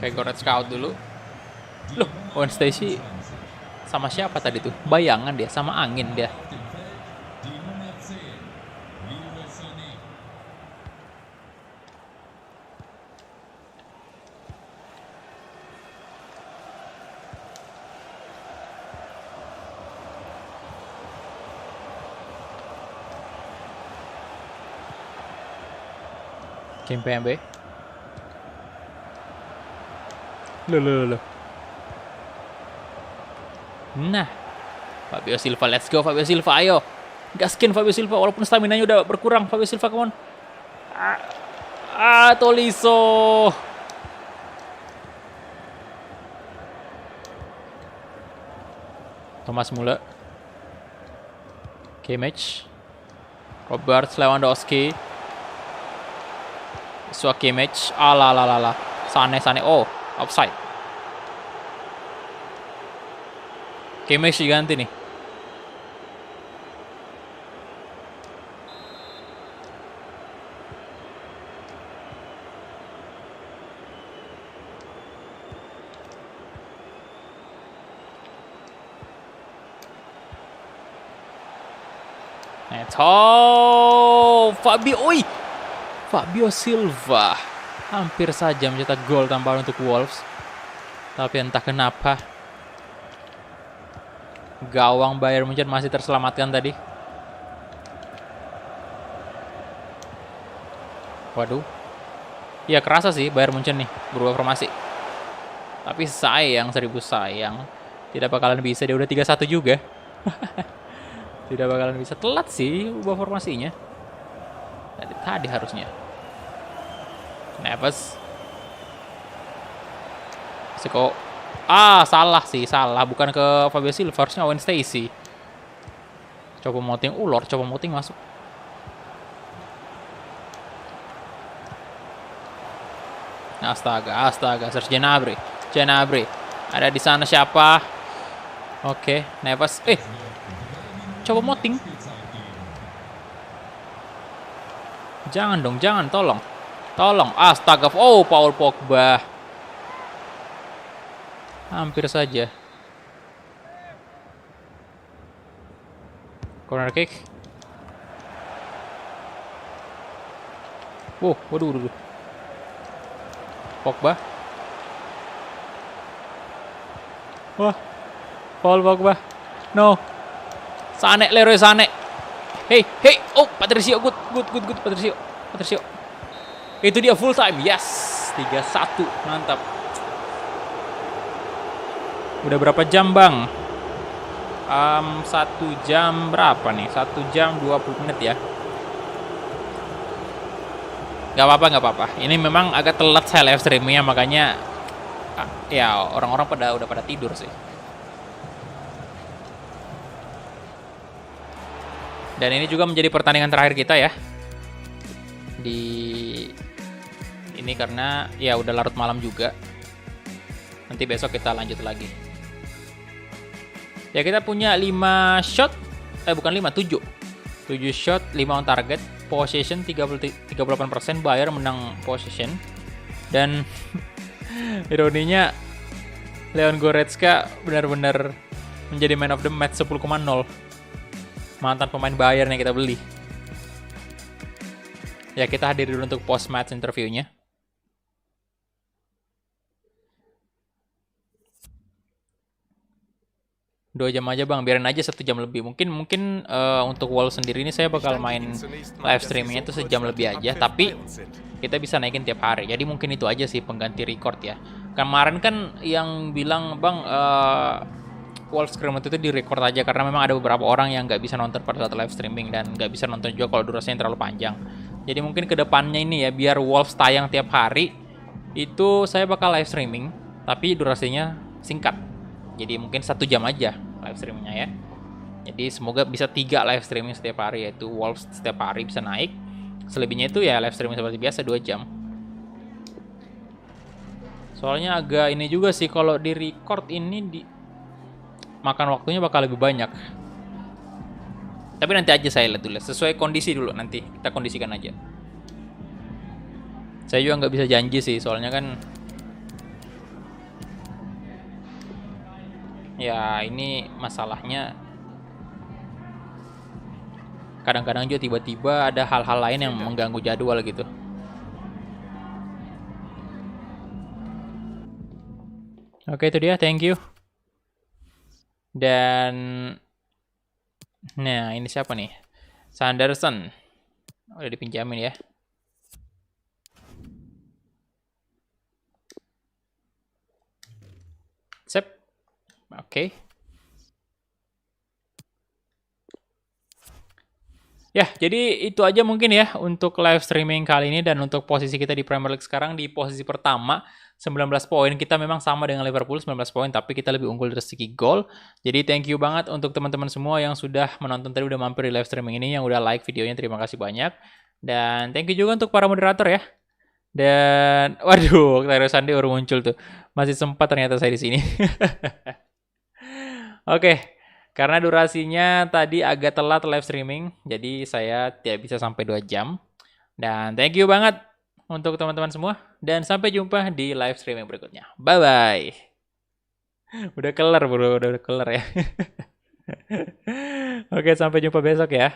Goretzka out dulu. Loh, Owen Stacy sama siapa tadi tuh? Bayangan dia, sama angin dia. Kimpembe. Loh. Nah, Fabio Silva, let's go Fabio Silva, ayo. Gaskin Fabio Silva, walaupun stamina-nya udah berkurang. Fabio Silva, come on. Tolisso. Thomas Muller. Kimmich. Robert Lewandowski. Joshua Kimmich. Alah. Sane. Oh, offside. Kimmich diganti nih. Fabio Silva hampir saja mencetak gol tambahan untuk Wolves, tapi entah kenapa gawang Bayern Munchen masih terselamatkan tadi. Waduh, ya kerasa sih Bayern Munchen nih berubah formasi, tapi sayang, 1000 sayang, tidak bakalan bisa. Dia udah 3-1 juga. Tidak bakalan bisa, telat sih ubah formasinya. Tadi harusnya. Neves. Siko. Salah. Bukan ke Fabio Silva, harusnya Owen Stacy. Coba Moting ulor, masuk. Astaga. Serge Gnabry. Ada di sana siapa? Oke, Neves. Coba Moting. Jangan, tolong. Astaga. Paul Pogba. Hampir saja. Corner kick. Waduh. Pogba. Wah. Paul Pogba. No. Leroy Sané. Hey. Oh, Patricio. Good. Patricio. Itu dia full time. Yes. 3-1. Mantap. Udah berapa jam, Bang? 1 jam berapa nih? 1 jam 20 menit ya. Gak apa-apa. Ini memang agak telat saya live streamingnya, makanya ya orang-orang udah pada tidur sih. Dan ini juga menjadi pertandingan terakhir kita ya. Ini karena ya udah larut malam juga. Nanti besok kita lanjut lagi. Ya, kita punya 5 shot. Bukan 5, 7. 7 shot, 5 on target. Possession 38%, Bayern menang possession. Dan ironinya Leon Goretzka benar-benar menjadi man of the match 10,0. Mantan pemain Bayern yang kita beli. Ya, kita hadir dulu untuk post match interviewnya. Dua jam aja, Bang, biarin aja 1 jam lebih. Mungkin untuk Wolves sendiri ini saya bakal main live streamingnya itu sejam lebih aja, tapi kita bisa naikin tiap hari. Jadi mungkin itu aja sih pengganti record ya. Kemarin kan yang bilang, Bang, Wolves Scream itu di record aja karena memang ada beberapa orang yang nggak bisa nonton pada saat live streaming dan nggak bisa nonton juga kalau durasinya terlalu panjang. Jadi mungkin kedepannya ini ya, biar Wolves tayang tiap hari, itu saya bakal live streaming, tapi durasinya singkat. Jadi mungkin 1 jam aja live streamingnya ya. Jadi semoga bisa 3 live streaming setiap hari, yaitu Wolves setiap hari bisa naik. Selebihnya itu ya live streaming seperti biasa 2 jam. Soalnya agak ini juga sih, kalau di record ini makan waktunya bakal lebih banyak. Tapi nanti aja saya lihat dulu, sesuai kondisi dulu, nanti kita kondisikan aja. Saya juga nggak bisa janji sih, soalnya kan ya ini masalahnya kadang-kadang juga tiba-tiba ada hal-hal lain yang mengganggu jadwal gitu. Oke, itu dia, thank you. Dan nah, ini siapa nih? Sanderson. Udah dipinjamin ya. Sip. Oke. Ya, jadi itu aja mungkin ya untuk live streaming kali ini, dan untuk posisi kita di Premier League sekarang di posisi pertama 19 poin. Kita memang sama dengan Liverpool 19 poin, tapi kita lebih unggul dari segi gol. Jadi thank you banget untuk teman-teman semua yang sudah menonton tadi, udah mampir di live streaming ini, yang udah like videonya, terima kasih banyak. Dan thank you juga untuk para moderator ya. Dan waduh, Octavio Sandi baru muncul tuh. Masih sempat ternyata saya di sini. Oke, karena durasinya tadi agak telat live streaming, jadi saya tidak bisa sampai 2 jam. Dan thank you banget untuk teman-teman semua. Dan sampai jumpa di live streaming berikutnya. Bye-bye. Udah kelar bro, udah kelar ya. Oke, sampai jumpa besok ya.